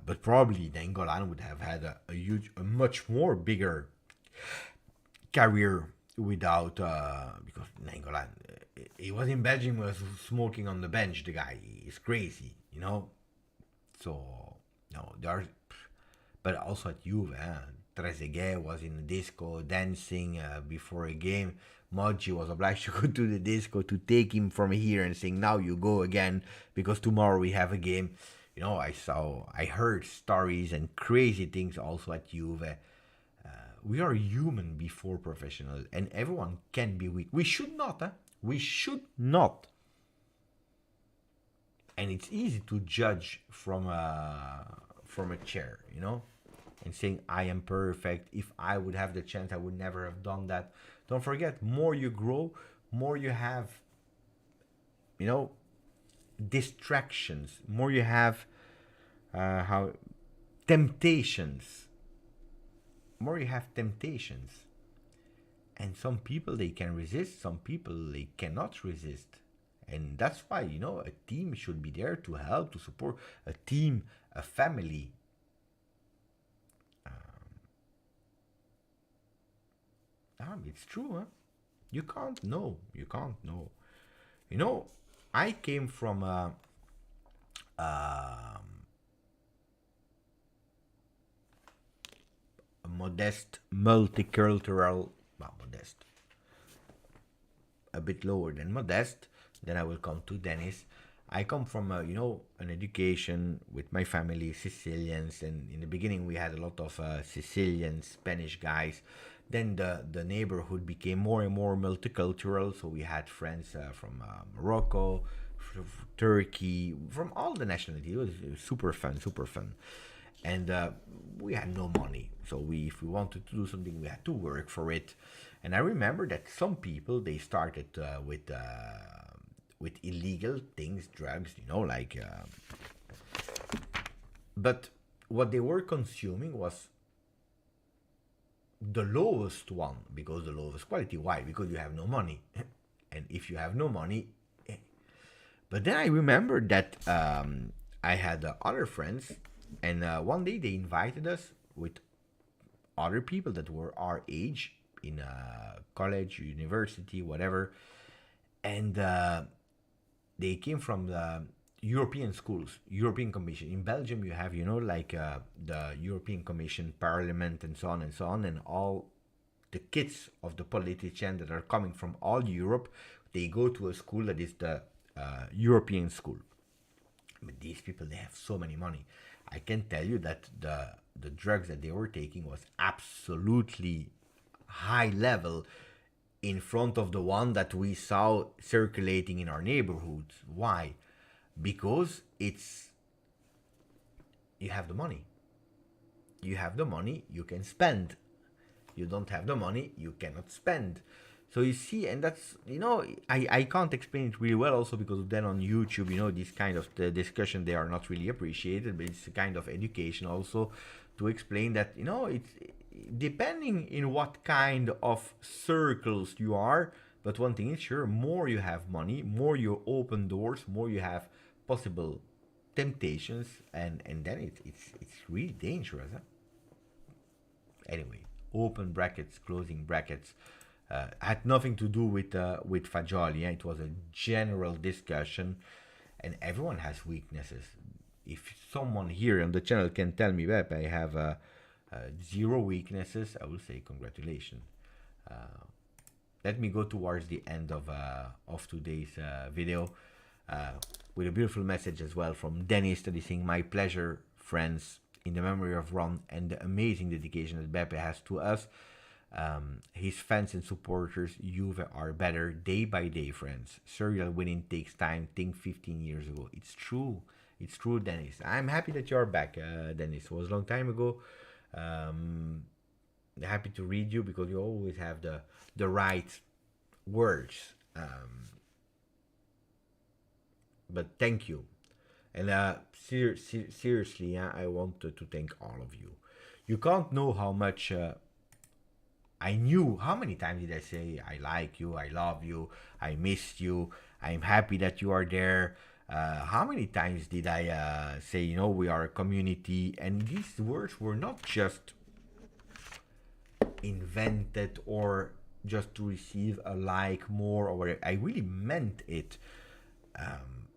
But probably Nainggolan would have had a much more bigger career without because Nainggolan, he was in Belgium, was smoking on the bench. The guy is crazy, So no, there are, but also at Juve, Trezeguet was in the disco dancing before a game. Moggi was obliged to go to the disco to take him from here and saying, now you go again because tomorrow we have a game. I heard stories and crazy things also at Juve. We are human before professional, and everyone can be weak. We should not, huh? We should not. And it's easy to judge from a chair, and saying I am perfect. If I would have the chance, I would never have done that. Don't forget, more you grow, more you have, you know, distractions. More you have how temptations. More you have temptations, and some people they can resist. Some people they cannot resist. And that's why, a team should be there to help, to support a team, a family. It's true, huh? You can't know. You can't know. You know, I came from a modest, multicultural, well, modest, a bit lower than modest. Then I will come to Dennis. I come from an education with my family, Sicilians, and in the beginning we had a lot of Sicilian, Spanish guys. Then the neighborhood became more and more multicultural, so we had friends from Morocco, Turkey, from all the nationalities. It was super fun, super fun. And we had no money, so if we wanted to do something, we had to work for it. And I remember that some people they started with illegal things, drugs, like. But what they were consuming was the lowest one, because the lowest quality. Why? Because you have no money, and if you have no money, but then I remember that I had other friends, and one day they invited us with other people that were our age in college, university, whatever, and they came from the European schools, European Commission. In Belgium, you have, like the European Commission, Parliament, and so on and so on, and all the kids of the politicians that are coming from all Europe, they go to a school that is the European school. But these people, they have so many money. I can tell you that the drugs that they were taking was absolutely high level in front of the one that we saw circulating in our neighborhoods. Why? Because you have the money. You have the money, you can spend. You don't have the money, you cannot spend. So you see, and that's, I can't explain it really well also because then on YouTube, these kind of the discussion, they are not really appreciated, but it's a kind of education also to explain that, it's depending in what kind of circles you are. But one thing is sure, more you have money, more you open doors, more you have possible temptations, and then it's really dangerous, huh? Anyway, open brackets, closing brackets. Had nothing to do with Fagioli. It was a general discussion, and everyone has weaknesses. If someone here on the channel can tell me that I have zero weaknesses, I will say congratulations. Let me go towards the end of today's video with a beautiful message as well from Dennis that is saying, "My pleasure, friends, in the memory of Ron and the amazing dedication that Beppe has to us. His fans and supporters, Juve are better day by day, friends. Serial winning takes time. Think 15 years ago." It's true. It's true, Dennis. I'm happy that you're back, Dennis. It was a long time ago. Happy to read you because you always have the right words. But thank you. And seriously, I want to thank all of you. You can't know how much I knew. How many times did I say I like you, I love you, I missed you, I'm happy that you are there? How many times did I say, we are a community? And these words were not just invented or just to receive a like more or whatever. I really meant it.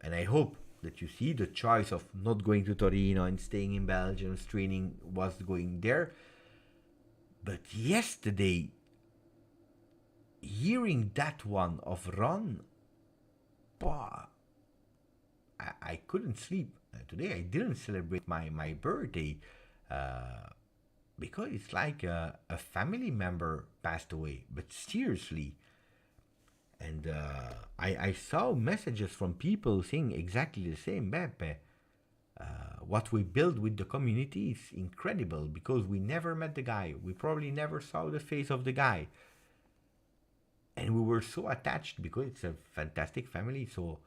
And I hope that you see the choice of not going to Torino and staying in Belgium, training was going there. But yesterday, hearing that one of Ron, I couldn't sleep. Today I didn't celebrate my birthday because it's like a family member passed away. But seriously, and I saw messages from people saying exactly the same. Beppe, what we build with the community is incredible because we never met the guy. We probably never saw the face of the guy. And we were so attached because it's a fantastic family. So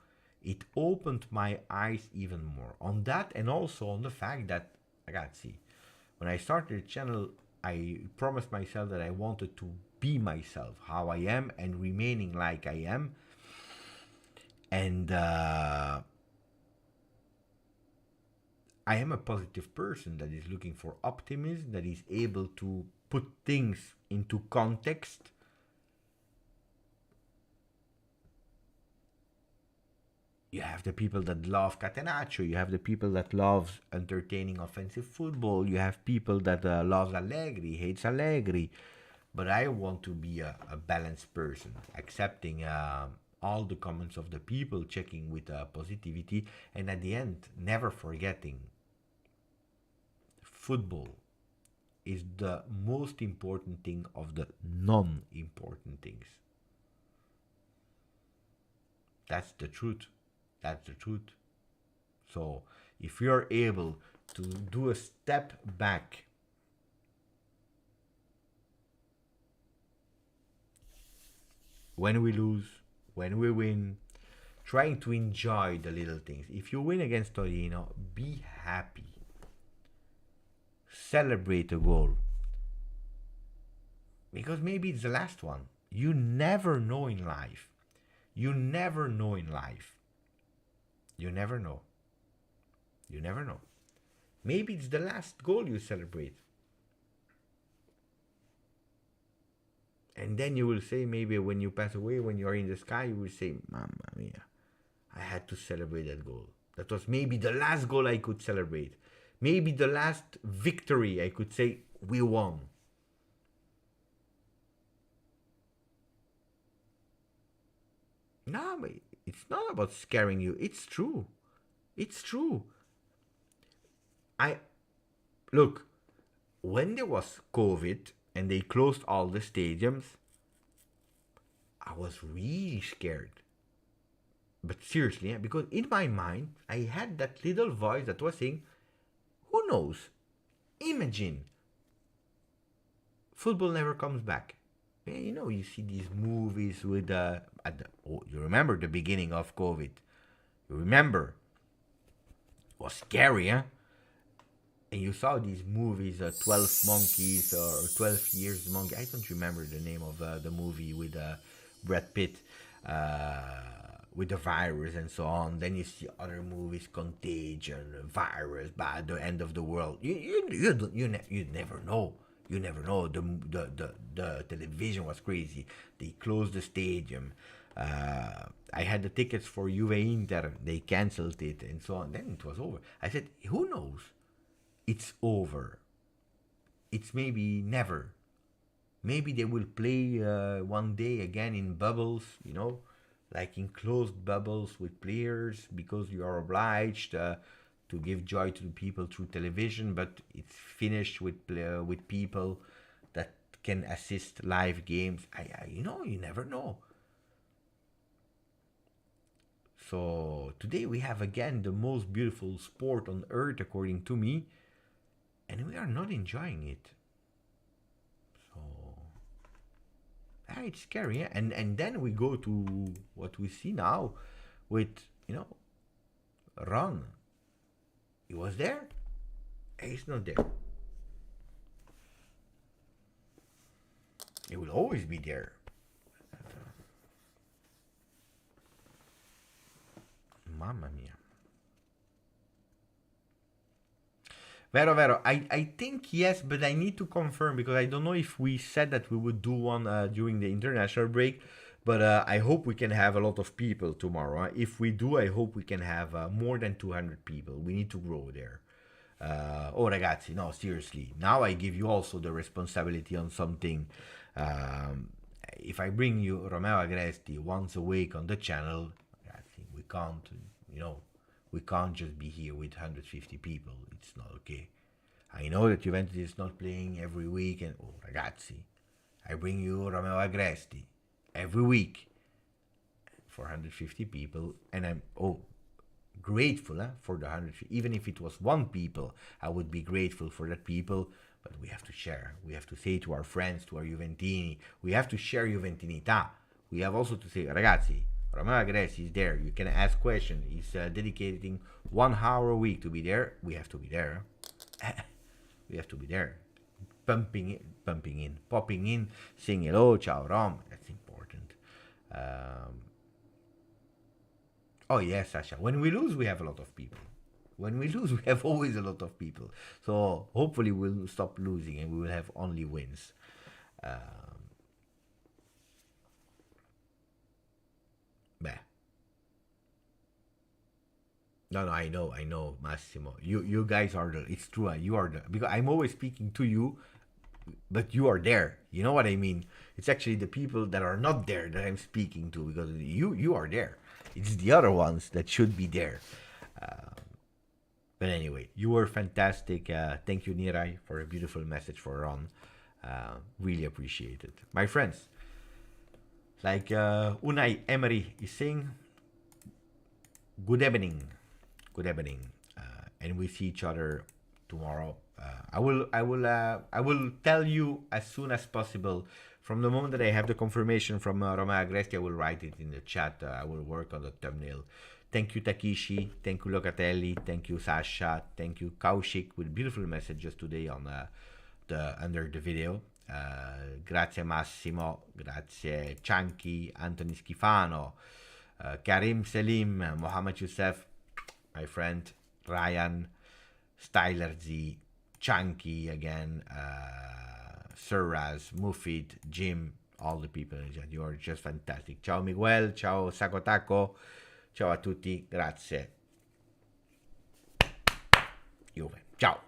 it opened my eyes even more on that, and also on the fact that, ragazzi, when I started the channel, I promised myself that I wanted to be myself, how I am, and remaining like I am. And I am a positive person that is looking for optimism, that is able to put things into context. You have the people that love Catenaccio. You have the people that love entertaining offensive football. You have people that loves Allegri, hates Allegri. But I want to be a balanced person, accepting all the comments of the people, checking with positivity, and at the end, never forgetting football is the most important thing of the non-important things. That's the truth. That's the truth. So if you're able to do a step back, when we lose, when we win, trying to enjoy the little things. If you win against Torino, be happy. Celebrate a goal. Because maybe it's the last one. You never know in life. You never know in life. You never know. You never know. Maybe it's the last goal you celebrate. And then you will say, maybe when you pass away, when you are in the sky, you will say, Mamma mia, I had to celebrate that goal. That was maybe the last goal I could celebrate. Maybe the last victory I could say, we won. No, but it's not about scaring you. It's true. It's true. Look, when there was COVID and they closed all the stadiums, I was really scared. But seriously, because in my mind, I had that little voice that was saying, who knows? Imagine football never comes back. You know, you see these movies with you remember the beginning of COVID. You remember? It was scary, huh? And you saw these movies, 12 Monkeys or 12 Years Monkey. I don't remember the name of the movie with Brad Pitt, with the virus and so on. Then you see other movies, Contagion, Virus, bad, the end of the world. You never know. You never know. The television was crazy. They closed the stadium. I had the tickets for Juve Inter. They cancelled it and so on. Then it was over. I said, who knows? It's over. It's maybe never. Maybe they will play one day again in bubbles, you know, like in closed bubbles with players because you are obliged to give joy to the people through television, but it's finished with people that can assist live games. You know, you never know. So today we have again the most beautiful sport on earth, according to me, and we are not enjoying it. So it's scary, yeah? And then we go to what we see now with, you know, Ron. He was there. He's not there. He will always be there. Mamma mia. Vero. I think yes, but I need to confirm because I don't know if we said that we would do one during the international break. But I hope we can have a lot of people tomorrow. If we do, I hope we can have more than 200 people. We need to grow there. Oh, ragazzi, no, seriously. Now I give you also the responsibility on something. If I bring you Romeo Agresti once a week on the channel, ragazzi, we can't, you know, We can't just be here with 150 people. It's not okay. I know that Juventus is not playing every week, and oh, ragazzi, I bring you Romeo Agresti every week for 150 people, and I'm grateful for the 150. Even if it was one people, I would be grateful for that people. But we have to share. We have to say to our friends, to our Juventini, we have to share Juventinità. We have also to say, ragazzi, Romeo Agresti is there. You can ask questions. He's dedicating 1 hour a week to be there. We have to be there. We have to be there. Popping in, saying hello, ciao Rom. That's important. Oh yes, Sasha. When we lose, we have a lot of people. When we lose, we have always a lot of people. So hopefully we'll stop losing and we will have only wins. No, I know, Massimo. You guys are the. It's true. You are the, because I'm always speaking to you, but you are there. You know what I mean? It's actually the people that are not there that I'm speaking to, because you are there. It's the other ones that should be there. But anyway, you were fantastic. Thank you, Nirai, for a beautiful message for Ron. Really appreciate it, my friends. Like Unai Emery is saying, good evening, and we see each other tomorrow. I will tell you as soon as possible. From the moment that I have the confirmation from Roma Agresti, I will write it in the chat. I will work on the thumbnail. Thank you, Takishi. Thank you, Locatelli. Thank you, Sasha. Thank you, Kaushik, with beautiful messages today on under the video. Grazie Massimo. Grazie Chunky, Anthony Schifano, Karim Selim, Mohammed Youssef, my friend, Ryan, Styler Z, Chunky again, Surraz, Mufid, Jim, all the people in chat. You are just fantastic. Ciao Miguel, ciao Sakotaco, ciao a tutti, grazie. Juve, ciao.